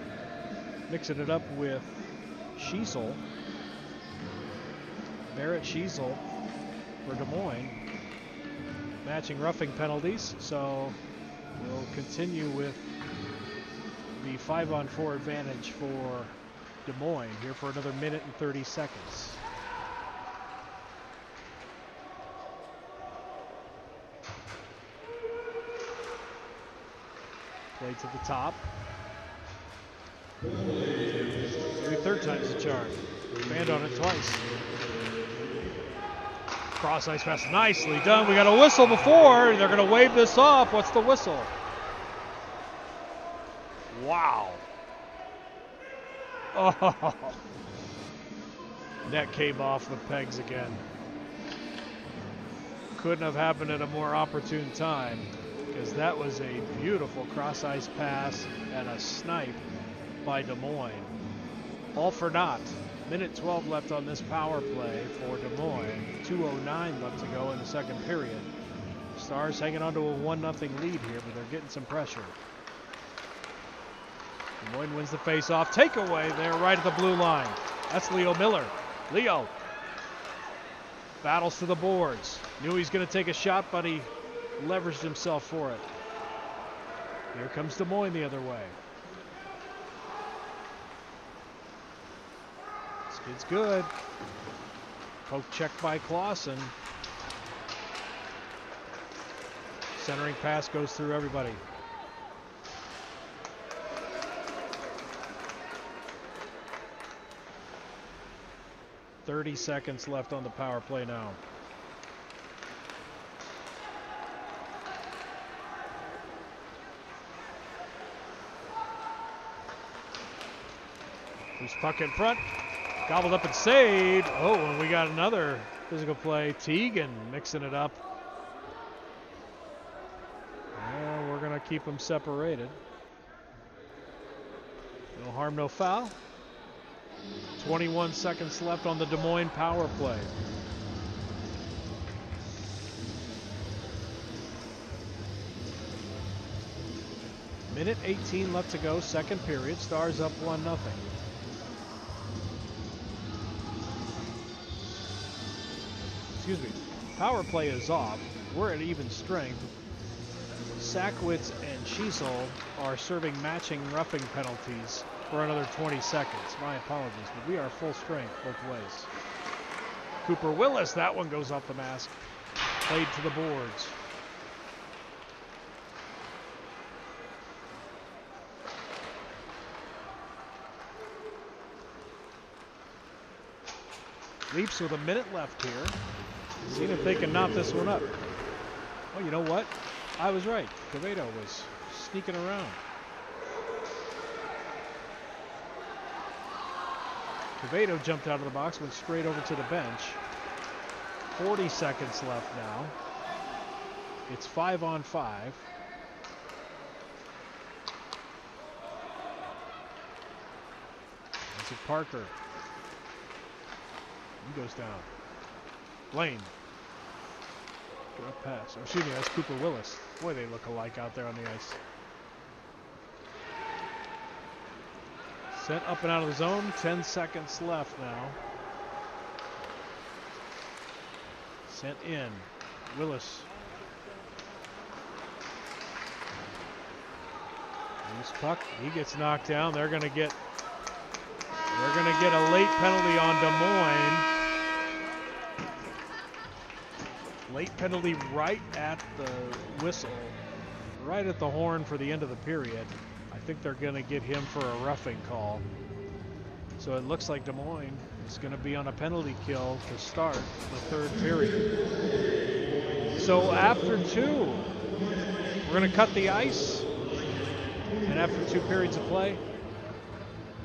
Mixing it up with Schiesel. Barrett Schiesel for Des Moines. Matching roughing penalties, so we'll continue with the 5-on-4 advantage for Des Moines here for another minute and 30 seconds. Play to the top. Maybe third time's the charm. Band on it twice. Cross ice pass, nicely done. We got a whistle before. They're going to wave this off. What's the whistle? Wow. Oh. Net came off the pegs again. Couldn't have happened at a more opportune time, because that was a beautiful cross ice pass and a snipe by Des Moines. All for naught. Minute 12 left on this power play for Des Moines. 2:09 left to go in the second period. Stars hanging on to a 1-0 lead here, but they're getting some pressure. Des Moines wins the face-off. Takeaway there right at the blue line. That's Leo Miller. Leo battles to the boards. Knew he's going to take a shot, but he leveraged himself for it. Here comes Des Moines the other way. This kid's good. Poke check by Clausen. Centering pass goes through everybody. .30 seconds left on the power play now. Loose puck in front. Gobbled up and saved. Oh, and we got another physical play. Teagan mixing it up. And we're going to keep them separated. No harm, no foul. 21 seconds left on the Des Moines power play. Minute 18 left to go, second period. Stars up 1-0. Excuse me. Power play is off. We're at even strength. Sackwitz and Schiesel are serving matching roughing penalties for another 20 seconds. My apologies, but we are full strength both ways. Cooper Willis, that one goes off the mask. Played to the boards. Leafs with a minute left here. Seeing if they can knot this one up. Oh, you know what? I was right. Quevedo was sneaking around. Quevedo jumped out of the box, went straight over to the bench. 40 seconds left now. It's 5-on-5. That's it, Parker. He goes down. Blaine. Good pass. Oh, excuse me, that's Cooper Willis. Boy, they look alike out there on the ice. Sent up and out of the zone. 10 seconds left now. Sent in. Willis. Loose puck. He gets knocked down. They're going to get a late penalty on Des Moines. Late penalty right at the whistle, right at the horn for the end of the period. I think they're going to get him for a roughing call. So it looks like Des Moines is going to be on a penalty kill to start the third period. So after two, we're going to cut the ice. And after 2 periods of play,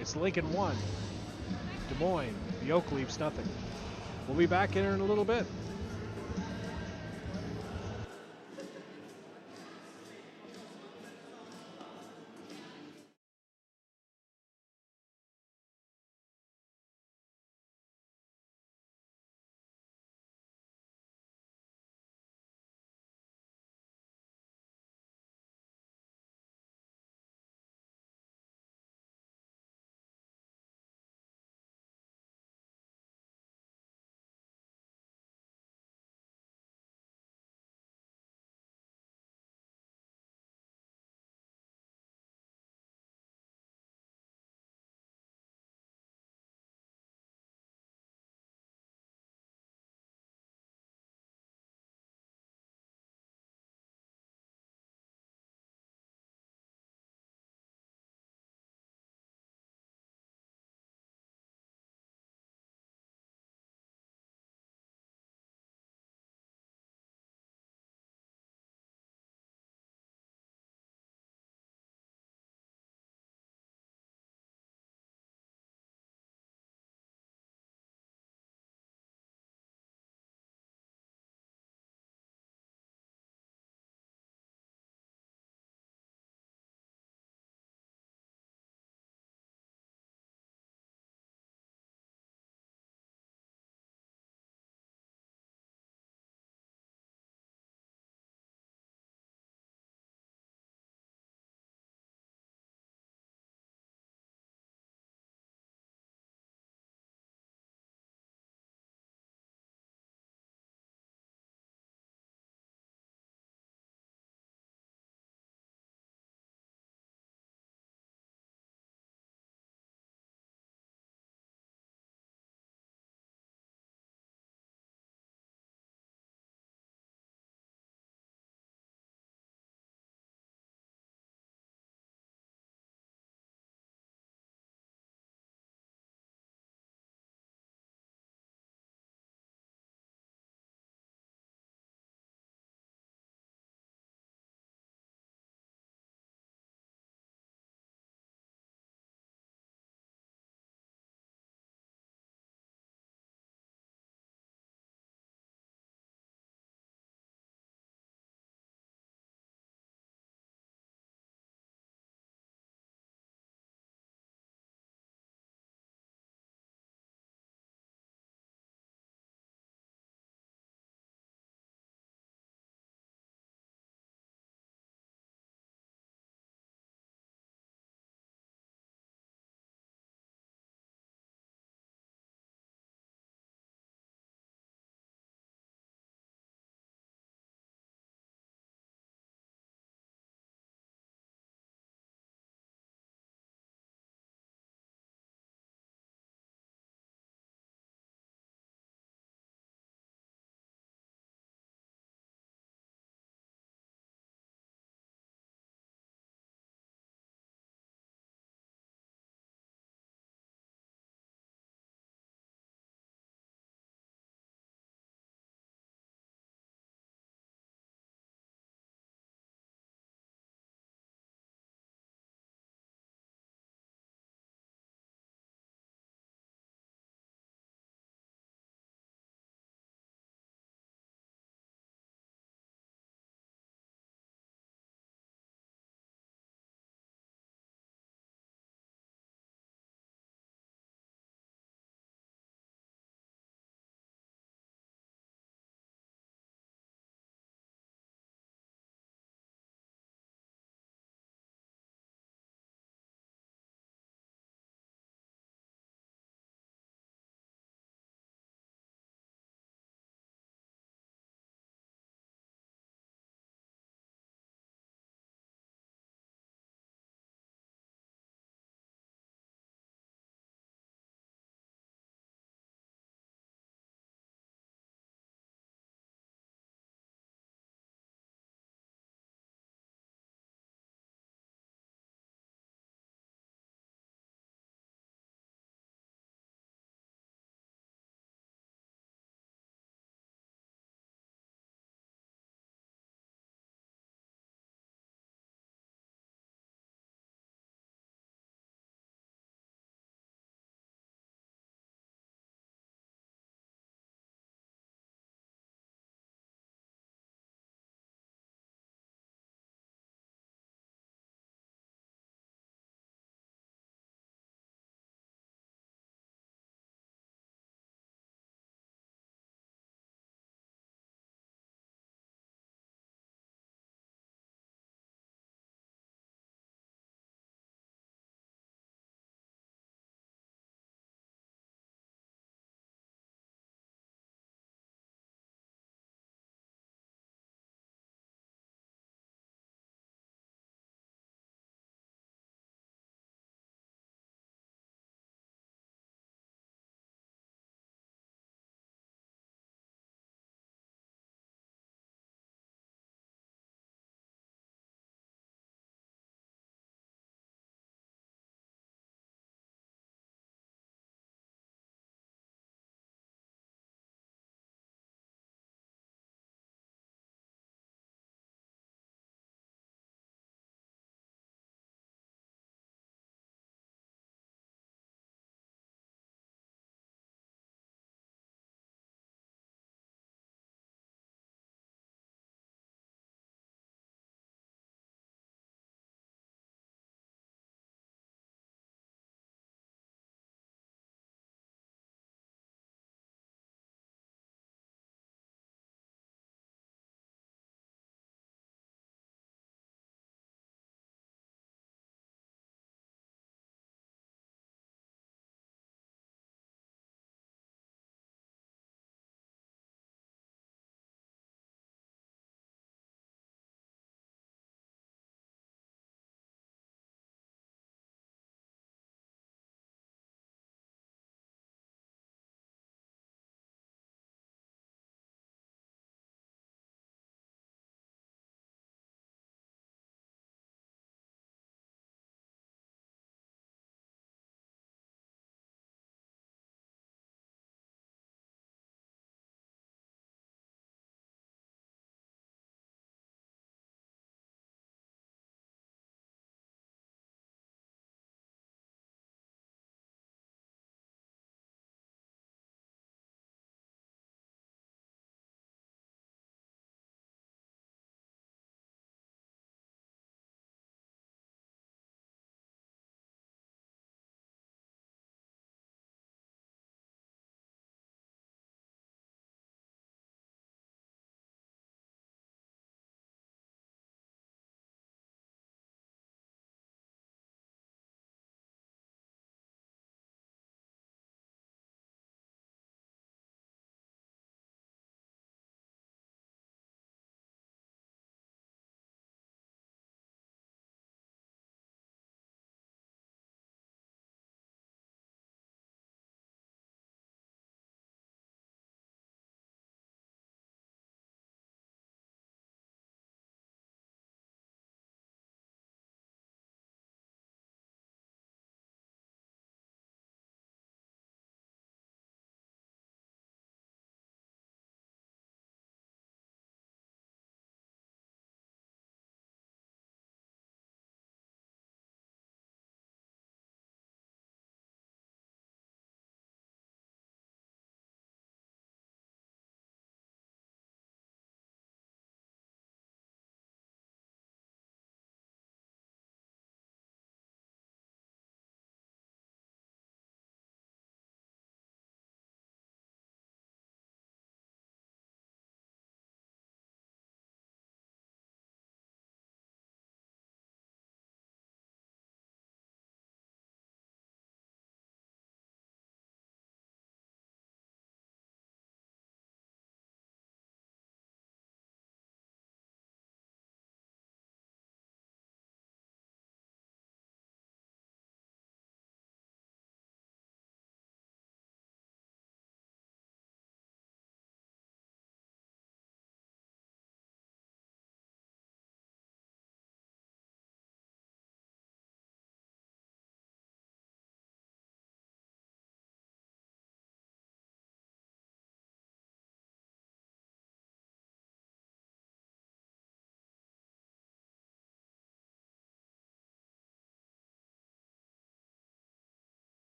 it's Lincoln 1, Des Moines, the Oak Leafs nothing. We'll be back in a little bit.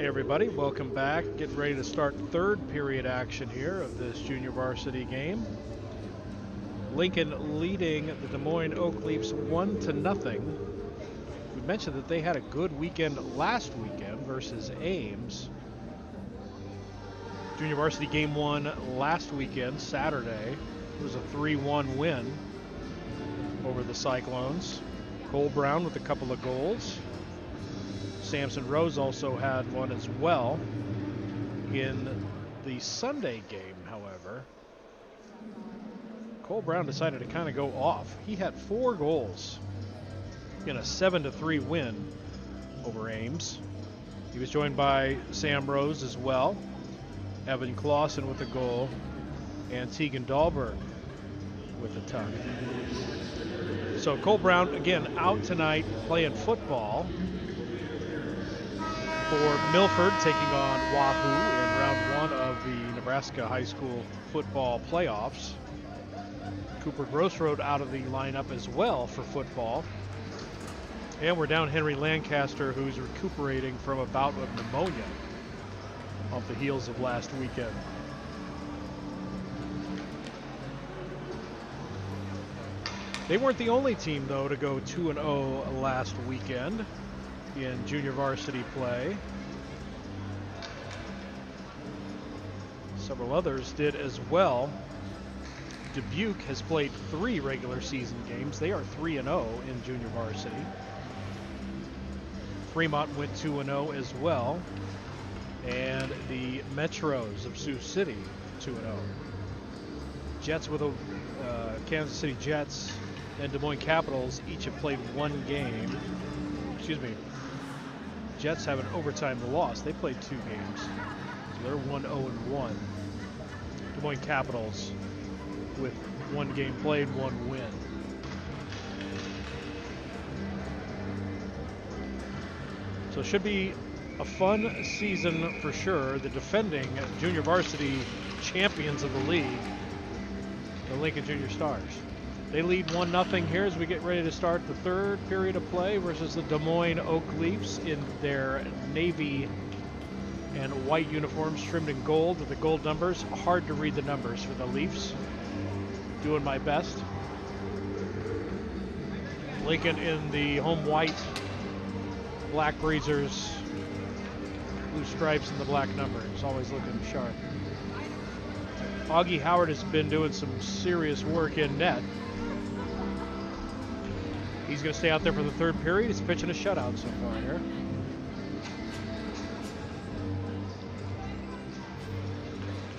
Hey everybody, welcome back. Getting ready to start third period action here of this junior varsity game. Lincoln leading the Des Moines Oak Leafs 1-0. We mentioned that they had a good weekend last weekend versus Ames. Junior varsity game 1 last weekend, Saturday. It was a 3-1 win over the Cyclones. Cole Brown with a couple of goals. Samson Rose also had one as well. In the Sunday game, however, Cole Brown decided to kind of go off. He had 4 goals in a 7-3 win over Ames. He was joined by Sam Rose as well, Evan Clausen with a goal, and Tegan Dahlberg with a ton. So Cole Brown, again, out tonight playing football for Milford, taking on Wahoo in round 1 of the Nebraska high school football playoffs. Cooper Grossroad out of the lineup as well for football. And we're down Henry Lancaster, who's recuperating from a bout of pneumonia off the heels of last weekend. They weren't the only team, though, to go 2-0 last weekend in junior varsity play. Several others did as well. Dubuque has played 3 regular season games. They are 3-0 in junior varsity. Fremont went 2-0 as well. And the Metros of Sioux City 2-0. Jets with a Kansas City Jets and Des Moines Capitals each have played 1 game. Excuse me. Jets have an overtime loss. They played 2 games. So they're 1-0-1. Des Moines Capitals with 1 game played, 1 win. So it should be a fun season for sure. The defending junior varsity champions of the league, the Lincoln Junior Stars. They lead 1-0 here as we get ready to start the third period of play versus the Des Moines Oak Leafs in their navy and white uniforms trimmed in gold with the gold numbers. Hard to read the numbers for the Leafs. Doing my best. Lincoln in the home white, black breezers, blue stripes and the black numbers. Always looking sharp. Augie Howard has been doing some serious work in net. He's going to stay out there for the third period. He's pitching a shutout so far here.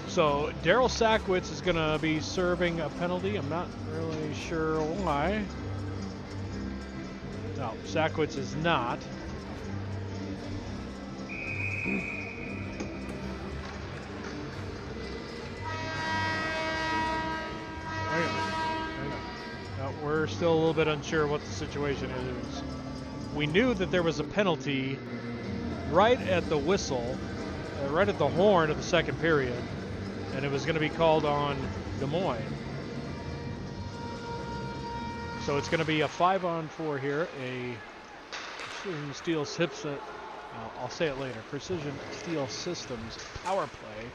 So Daryl Sackwitz is going to be serving a penalty. I'm not really sure why. No, Sackwitz is not. We're still a little bit unsure what the situation is. We knew that there was a penalty right at the whistle, right at the horn of the second period, and it was going to be called on Des Moines. So it's going to be a 5-on-4 here, a Precision Steel Systems, I'll say it later, Precision Steel Systems power play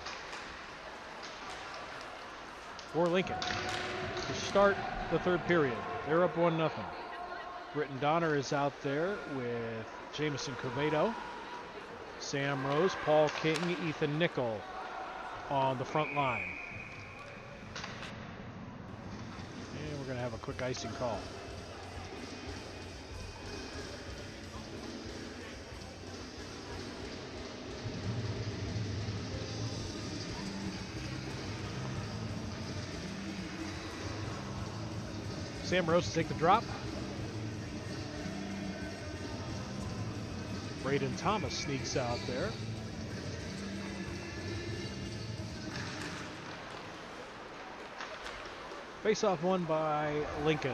for Lincoln to start the third period. They're up 1-0. Britton Donner is out there with Jamison Covedo, Sam Rose, Paul King, Ethan Nickel on the front line. And we're going to have a quick icing call. Sam Rose to take the drop. Braden Thomas sneaks out there. Face-off won by Lincoln,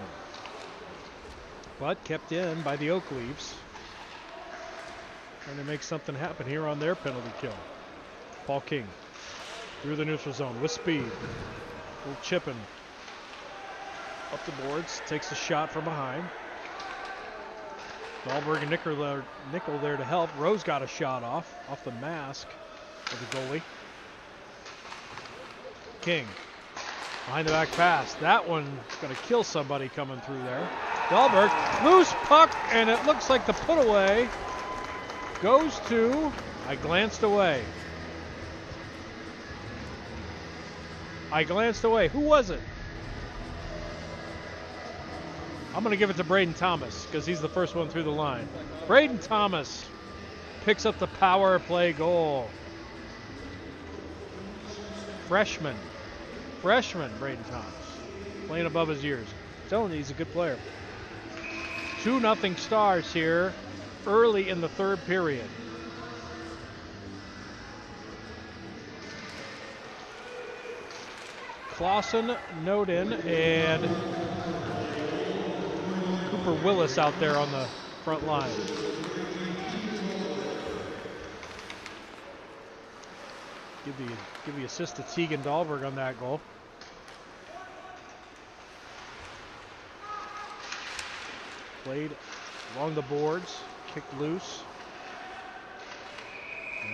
but kept in by the Oak Leafs. Trying to make something happen here on their penalty kill. Paul King through the neutral zone with speed. A little chipping up the boards, takes a shot from behind. Dahlberg and Nickel there to help. Rose got a shot off the mask of the goalie. King, behind the back pass. That one's going to kill somebody coming through there. Dahlberg, loose puck, and it looks like the put away goes to, I glanced away. Who was it? I'm going to give it to Braden Thomas because he's the first one through the line. Braden Thomas picks up the power play goal. Freshman Braden Thomas, playing above his years. I'm telling you, he's a good player. 2-0 Stars here early in the third period. Clausen, Noden, and Cooper Willis out there on the front line. Give the assist to Tegan Dahlberg on that goal. Played along the boards, kicked loose.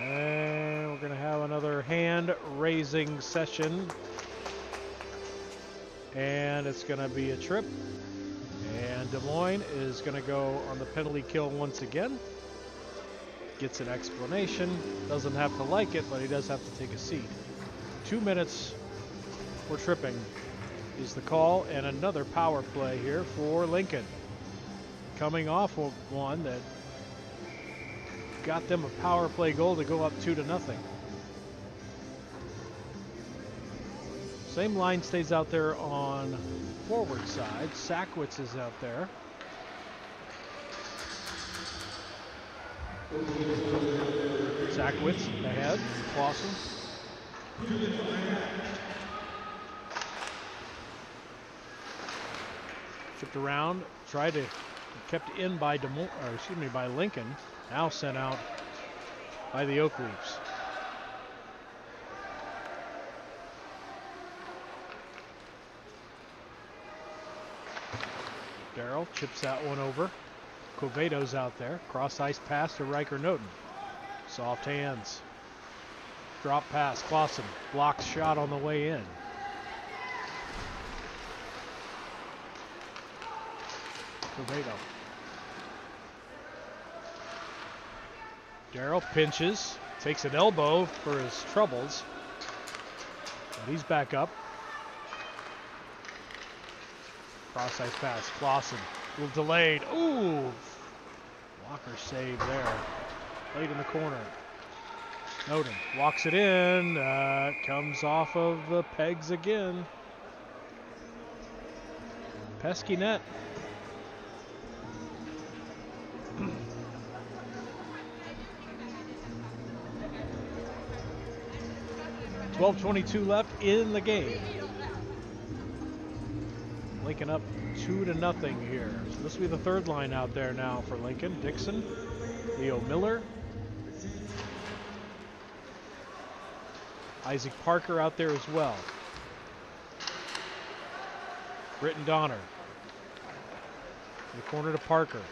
And we're going to have another hand-raising session. And it's going to be a trip. And Des Moines is going to go on the penalty kill once again. Gets an explanation. Doesn't have to like it, but he does have to take a seat. 2 minutes for tripping is the call, and another power play here for Lincoln. Coming off of one that got them a power play goal to go up 2-0. Same line stays out there on forward side. Sackwitz is out there. Sackwitz ahead. Clausen. Chipped around. Tried to kept in by by Lincoln. Now sent out by the Oak Leafs. Darrell chips that one over. Coveto's out there. Cross ice pass to Riker Noten. Soft hands. Drop pass. Clausen blocks shot on the way in. Coveto. Darrell pinches. Takes an elbow for his troubles. But he's back up. Cross ice pass. Clausen. A little delayed. Ooh. Walker save there. Played in the corner. Noden walks it in. Comes off of the pegs again. Pesky net. .22 left in the game. Lincoln up 2-0 here. So this will be the third line out there now for Lincoln. Dixon, Leo Miller, Isaac Parker out there as well. Britton Donner. In the corner to Parker.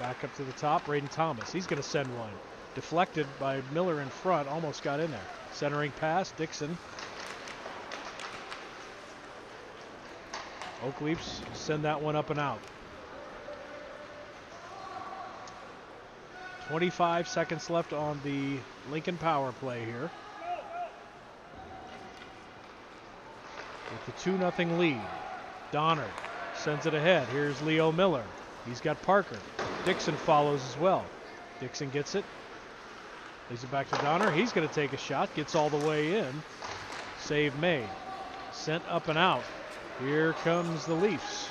Back up to the top, Braden Thomas. He's going to send one. Deflected by Miller in front, almost got in there. Centering pass, Dixon. Oak Leafs send that one up and out. 25 seconds left on the Lincoln power play here. With the 2-0 lead. Donner sends it ahead. Here's Leo Miller. He's got Parker. Dixon follows as well. Dixon gets it. Leaves it back to Donner. He's going to take a shot. Gets all the way in. Save made. Sent up and out. Here comes the Leafs.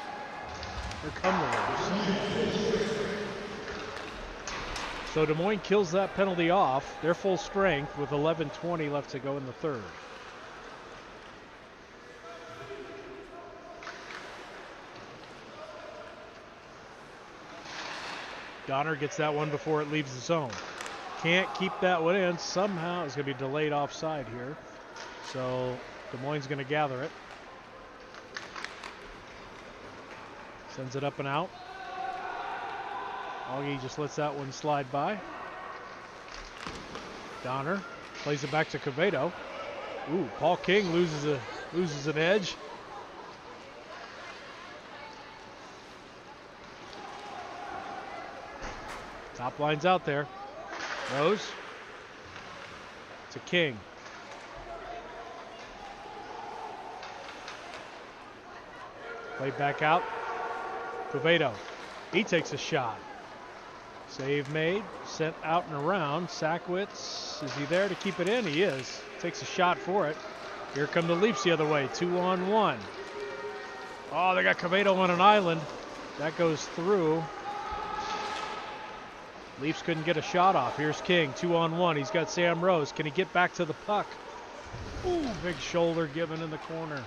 Here come the Leafs. So Des Moines kills that penalty off. They're full strength with 11:20 left to go in the third. Donner gets that one before it leaves the zone. Can't keep that one in. Somehow it's going to be delayed offside here. So Des Moines going to gather it. Sends it up and out. Augie just lets that one slide by. Donner plays it back to Quevedo. Ooh, Paul King loses an edge. Top line's out there. Rose to King. Played back out. Quevedo. He takes a shot. Save made. Sent out and around. Sackwitz. Is he there to keep it in? He is. Takes a shot for it. Here come the Leafs the other way. 2-on-1. Oh, they got Quevedo on an island. That goes through. Leafs couldn't get a shot off. Here's King, 2-on-1. He's got Sam Rose. Can he get back to the puck? Ooh, big shoulder given in the corner.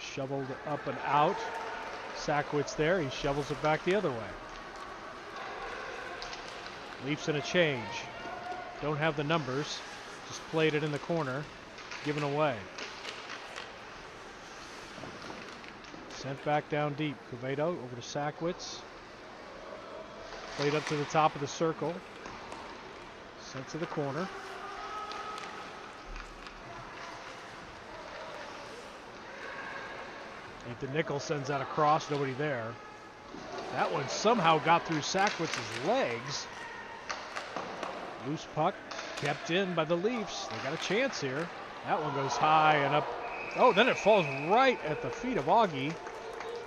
Shoveled up and out. Sackwitz there. He shovels it back the other way. Leafs in a change. Don't have the numbers. Just played it in the corner. Given away. Sent back down deep. Quevedo over to Sackwitz. Played up to the top of the circle. Sent to the corner. Nathan Nichols sends that across. Nobody there. That one somehow got through Sackwitz's legs. Loose puck kept in by the Leafs. They got a chance here. That one goes high and up. Oh, then it falls right at the feet of Augie.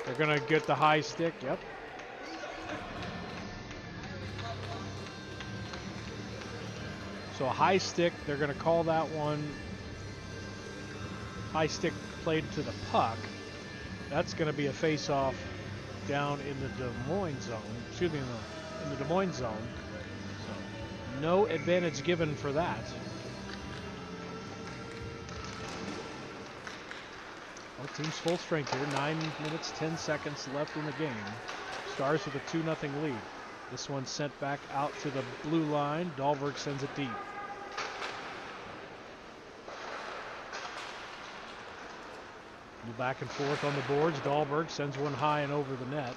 They're going to get the high stick. Yep. So a high stick, they're going to call that one high stick played to the puck. That's going to be a face-off down in the Des Moines zone. Excuse me, in the Des Moines zone. So no advantage given for that. Well, team's full strength here. 9 minutes, 10 seconds left in the game. Stars with a 2-0 lead. This one sent back out to the blue line. Dahlberg sends it deep. Back and forth on the boards. Dahlberg sends one high and over the net.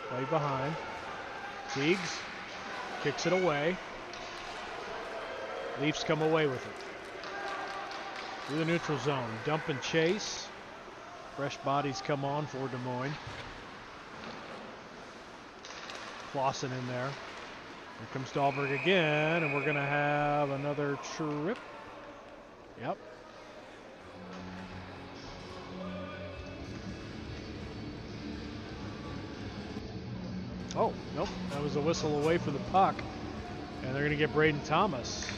Play behind. Teagues kicks it away. Leafs come away with it. Through the neutral zone. Dump and chase. Fresh bodies come on for Des Moines. Clausen in there. Here comes Dahlberg again, and we're going to have another trip. Yep. Oh, nope. That was a whistle away for the puck. And they're going to get Braden Thomas.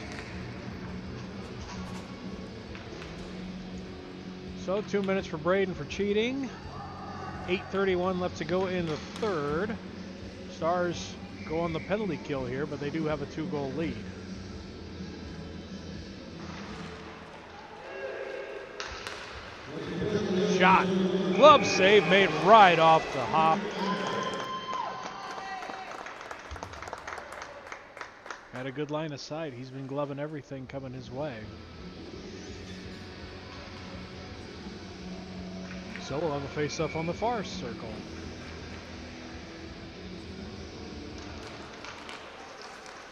So 2 minutes for Braden for cheating. 8:31 left to go in the third. Stars go on the penalty kill here, but they do have a 2-goal lead. Shot. Glove save made right off the hop. Had a good line of sight. He's been gloving everything coming his way. So we'll have a face-off on the far circle.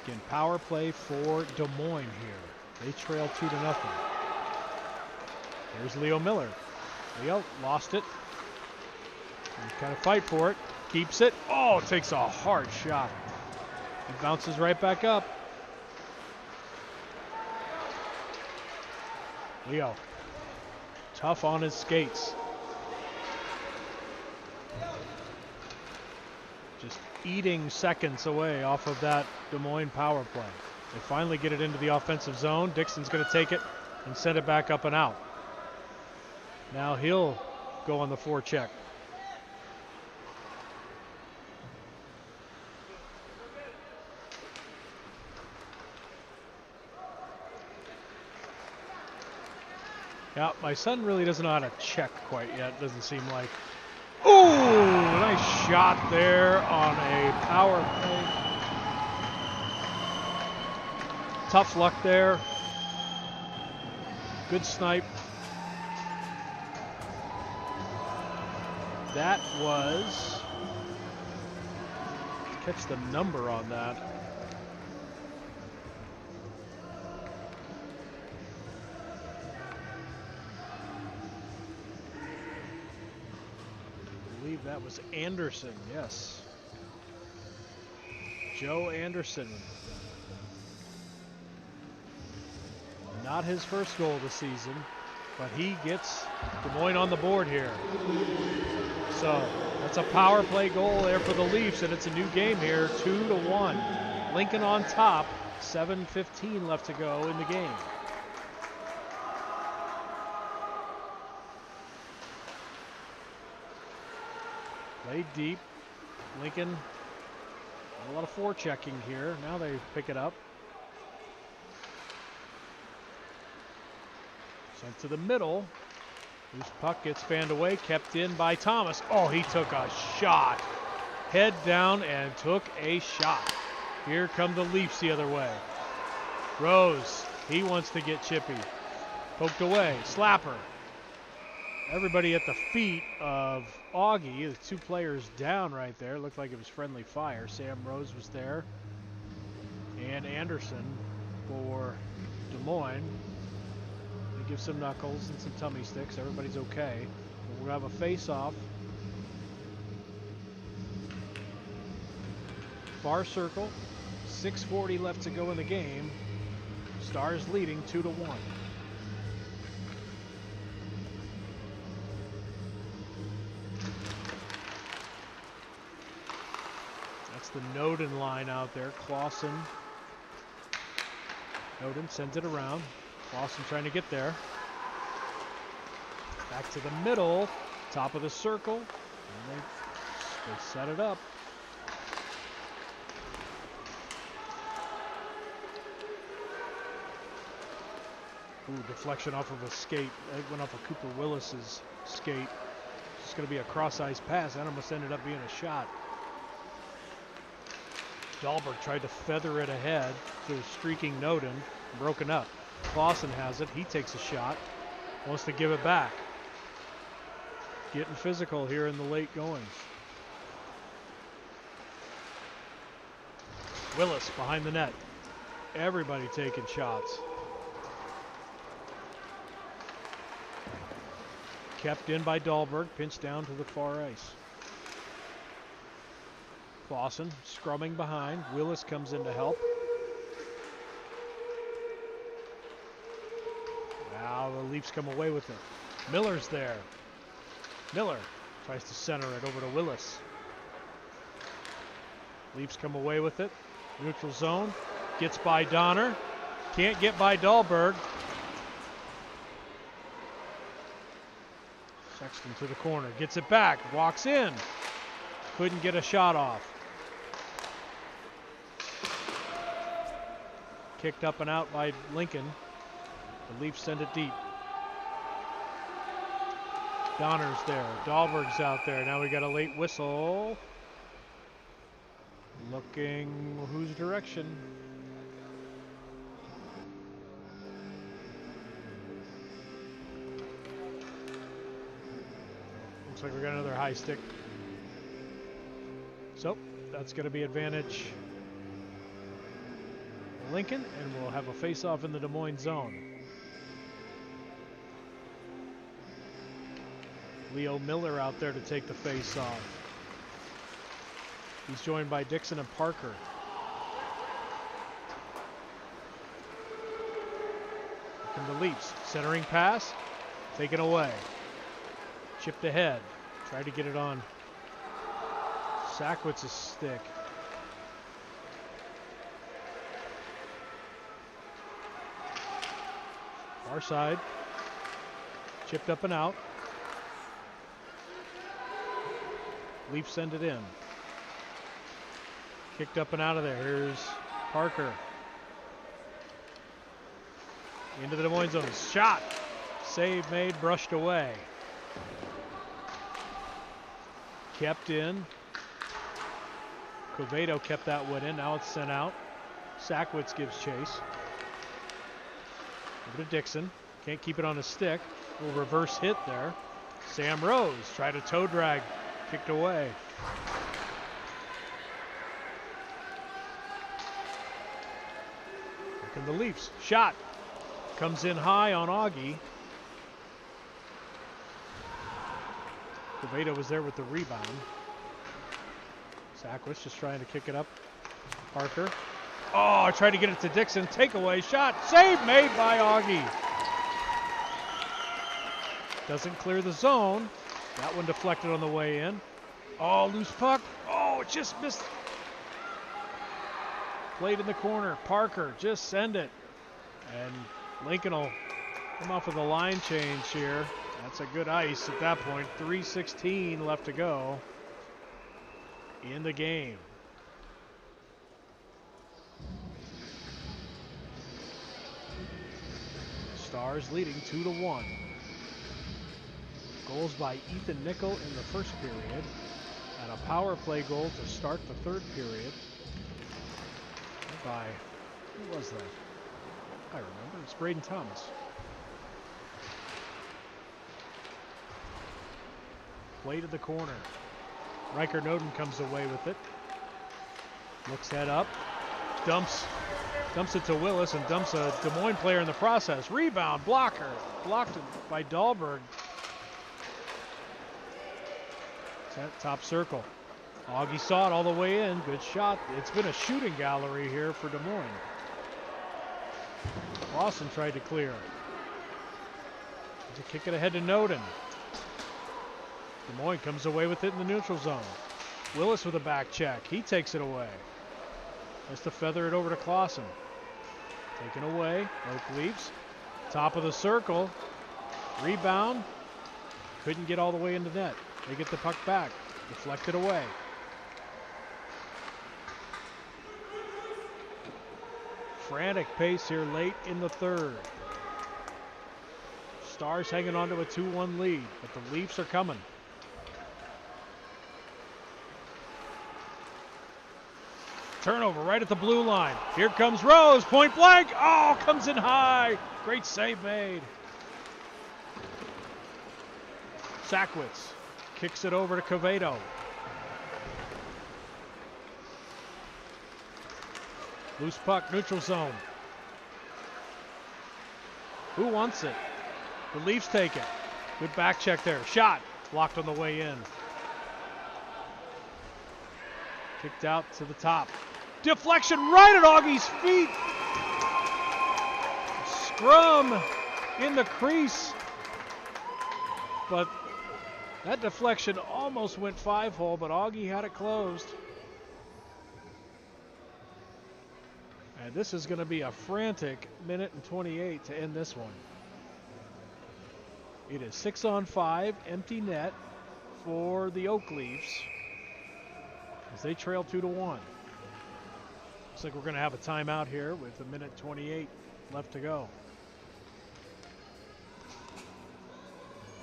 Again, power play for Des Moines here. They trail 2-0. There's Leo Miller. Leo lost it. Kind of fight for it. Keeps it. Oh, takes a hard shot. It bounces right back up. Leo. Tough on his skates. Just eating seconds away off of that Des Moines power play. They finally get it into the offensive zone. Dixon's going to take it and send it back up and out. Now he'll go on the forecheck. Yeah, my son really doesn't know how to check quite yet, doesn't seem like. Ooh, nice shot there on a power play. Tough luck there. Good snipe. That was, catch the number on that. I believe that was Anderson, yes. Joe Anderson. Not his first goal of the season, but he gets Des Moines on the board here. So that's a power play goal there for the Leafs, and it's a new game here, 2-1. Lincoln on top, 7:15 left to go in the game. Played deep. Lincoln, a lot of forechecking here. Now they pick it up. Sent to the middle. Loose puck gets fanned away, kept in by Thomas. Oh, he took a shot. Head down and took a shot. Here come the Leafs the other way. Rose, he wants to get chippy. Poked away, slapper. Everybody at the feet of Augie. The two players down right there. Looked like it was friendly fire. Sam Rose was there. And Anderson for Des Moines. They give some knuckles and some tummy sticks. Everybody's okay. But we're going to have a face-off. Far circle. 6:40 left to go in the game. Stars leading 2-1. That's the Noden line out there. Clausen. Noden sends it around. Clausen trying to get there. Back to the middle. Top of the circle. And they set it up. Ooh, deflection off of a skate. It went off of Cooper Willis's skate. It's going to be a cross-ice pass. That almost ended up being a shot. Dahlberg tried to feather it ahead to streaking Noden. Broken up. Clausen has it. He takes a shot. Wants to give it back. Getting physical here in the late goings. Willis behind the net. Everybody taking shots. Kept in by Dahlberg. Pinched down to the far ice. Clausen scrumming behind. Willis comes in to help. Now the Leafs come away with it. Miller's there. Miller tries to center it over to Willis. Leafs come away with it. Neutral zone. Gets by Donner. Can't get by Dahlberg. Sexton to the corner. Gets it back. Walks in. Couldn't get a shot off. Kicked up and out by Lincoln. The Leafs send it deep. Donner's there. Dahlberg's out there. Now we got a late whistle. Looking whose direction? Looks like we got another high stick. So that's going to be advantage Lincoln, and we'll have a face-off in the Des Moines zone. Leo Miller out there to take the face-off. He's joined by Dixon and Parker. Here come the Leafs. Centering pass. Taken away. Chipped ahead. Tried to get it on Sackwitz's stick. Far side. Chipped up and out. Leafs send it in. Kicked up and out of there. Here's Parker. Into the Des Moines zone. Shot. Save made. Brushed away. Kept in. Covedo kept that one in. Now it's sent out. Sackwitz gives chase. Over to Dixon. Can't keep it on a stick. Little reverse hit there. Sam Rose tried to toe drag Kicked away. Here come the Leafs. Shot. Comes in high on Augie. Quevedo was there with the rebound. Sackwas just trying to kick it up. Parker. Oh, tried to get it to Dixon. Takeaway shot. Save made by Augie. Doesn't clear the zone. That one deflected on the way in. Oh, loose puck. Oh, it just missed. Played in the corner. Parker, just send it. And Lincoln will come off with a line change here. That's a good ice at that point. 3:16 left to go in the game. Stars leading 2-1. Goals by Ethan Nickel in the first period, and a power play goal to start the third period by, who was that? I remember, it's Braden Thomas. Play to the corner. Riker Noden comes away with it. Looks head up. Dumps it to Willis and dumps a Des Moines player in the process. Rebound, blocker. Blocked by Dahlberg. Top circle. Augie saw it all the way in. Good shot. It's been a shooting gallery here for Des Moines. Lawson tried to clear. To kick it ahead to Noden. Des Moines comes away with it in the neutral zone. Willis with a back check. He takes it away. Has to feather it over to Clausen. Taken away. Oak Leafs. Top of the circle. Rebound. Couldn't get all the way into net. They get the puck back. Deflected away. Frantic pace here late in the third. Stars hanging on to a 2-1 lead, but the Leafs are coming. Turnover right at the blue line. Here comes Rose, point blank. Oh, comes in high. Great save made. Sackwas kicks it over to Quevedo. Loose puck, neutral zone. Who wants it? The Leafs take it. Good back check there. Shot blocked on the way in. Kicked out to the top. Deflection right at Augie's feet. Scrum in the crease. But that deflection almost went 5-hole, but Augie had it closed. And this is going to be a frantic minute and 28 to end this one. It is 6-on-5, empty net for the Oak Leafs as they trail 2-1. Looks like we're going to have a timeout here with a minute 28 left to go.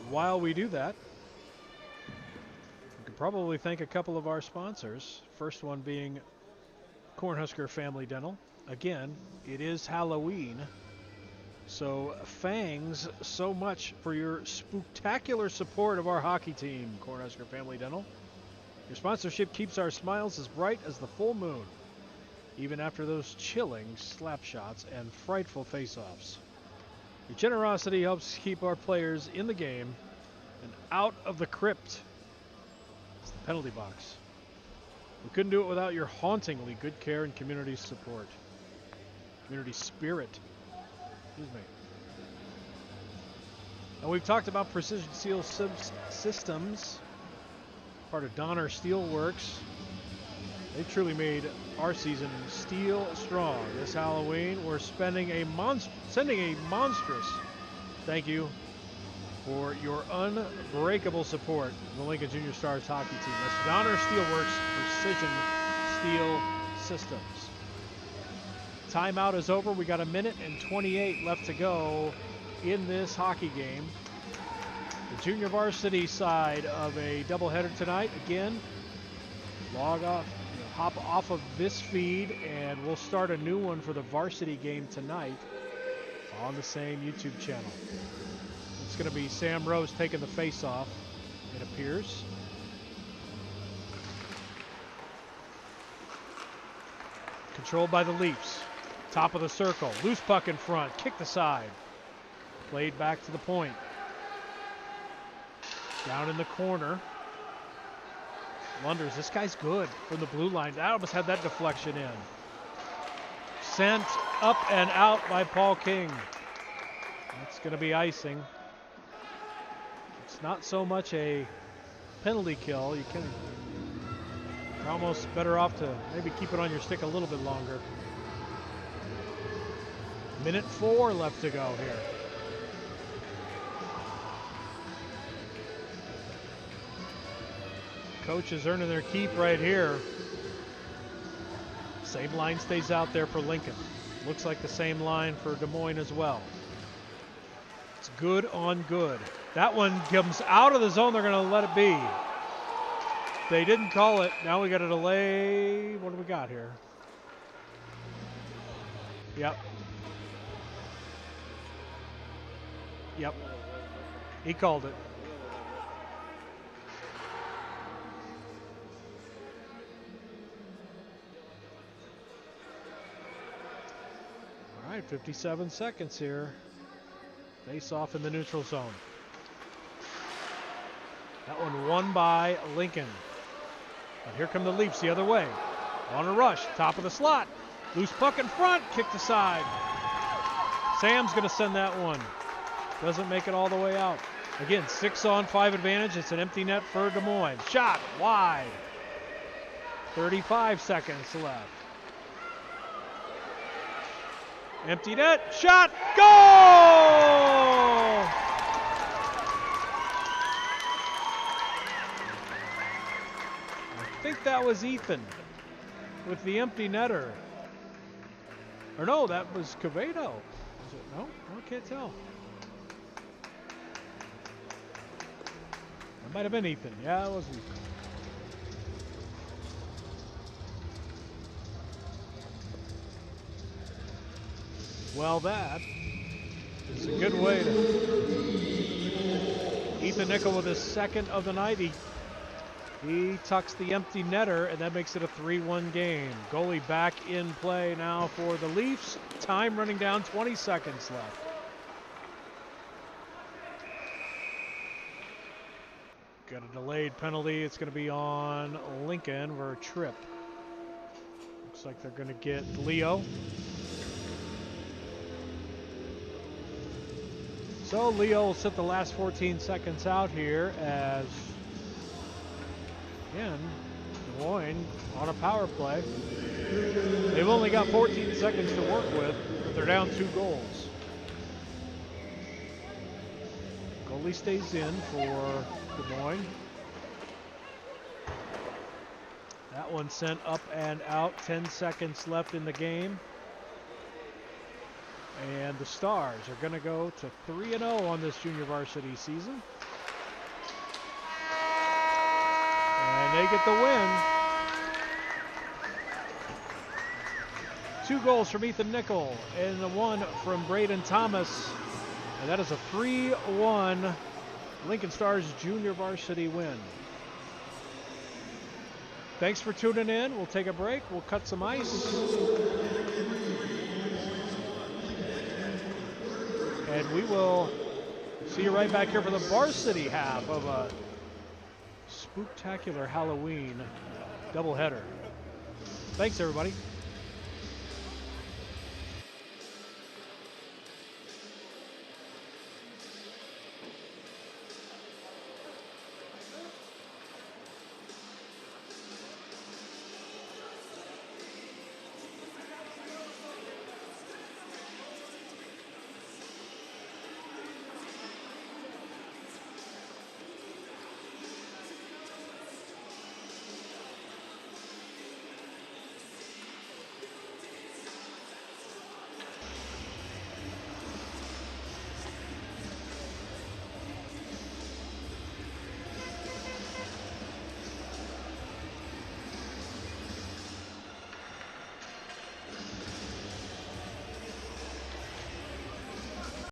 While we do that, we could probably thank a couple of our sponsors. First one being Cornhusker Family Dental. Again, it is Halloween, so thanks so much for your spooktacular support of our hockey team, Cornhusker Family Dental. Your sponsorship keeps our smiles as bright as the full moon, even after those chilling slap shots and frightful face-offs. Your generosity helps keep our players in the game and out of the crypt. It's the penalty box. We couldn't do it without your hauntingly good care and community support. Community spirit. Excuse me. And we've talked about Precision Steel Systems, part of Donner Steelworks. They truly made our season steel strong. This Halloween, we're sending a monstrous thank you for your unbreakable support of the Lincoln Junior Stars hockey team. That's Donner Steelworks Precision Steel Systems. Timeout is over. We got a minute and 28 left to go in this hockey game. The junior varsity side of a doubleheader tonight. Again, log off, hop off of this feed, and we'll start a new one for the varsity game tonight on the same YouTube channel. It's going to be Sam Rose taking the face off, it appears. Controlled by the Leafs. Top of the circle. Loose puck in front. Kicked aside. Played back to the point. Down in the corner. Lunders, this guy's good from the blue line. I almost had that deflection in. Sent up and out by Paul King. That's going to be icing. It's not so much a penalty kill. You're almost better off to maybe keep it on your stick a little bit longer. Minute 4 left to go here. Coach is earning their keep right here. Same line stays out there for Lincoln. Looks like the same line for Des Moines as well. It's good on good. That one comes out of the zone. They're going to let it be. They didn't call it. Now we got a delay. What do we got here? Yep. Yep. He called it. All right, 57 seconds here. Face off in the neutral zone. That one won by Lincoln. And here come the Leafs the other way. On a rush, top of the slot. Loose puck in front, kicked aside. Sam's going to send that one. Doesn't make it all the way out. Again, 6-on-5 advantage. It's an empty net for Des Moines. Shot wide. 35 seconds left. Empty net, shot, goal! I think that was Ethan with the empty netter. Or no, that was Quevedo. Was it? No, I can't tell. It might have been Ethan. Yeah, it was Ethan. Well, that is a good way to... Ethan Nickel with his second of the night. He tucks the empty netter, and that makes it a 3-1 game. Goalie back in play now for the Leafs. Time running down, 20 seconds left. Got a delayed penalty. It's going to be on Lincoln for a trip. Looks like they're going to get Leo. So Leo will sit the last 14 seconds out here as, again, Des Moines on a power play. They've only got 14 seconds to work with, but they're down 2 goals. Goalie stays in for Des Moines. That one sent up and out. 10 seconds left in the game. And the Stars are going to go to 3-0 on this junior varsity season. And they get the win. 2 goals from Ethan Nickel and the 1 from Braden Thomas. And that is a 3-1 Lincoln Stars junior varsity win. Thanks for tuning in. We'll take a break. We'll cut some ice. And we will see you right back here for the varsity half of a spooktacular Halloween doubleheader. Thanks, everybody.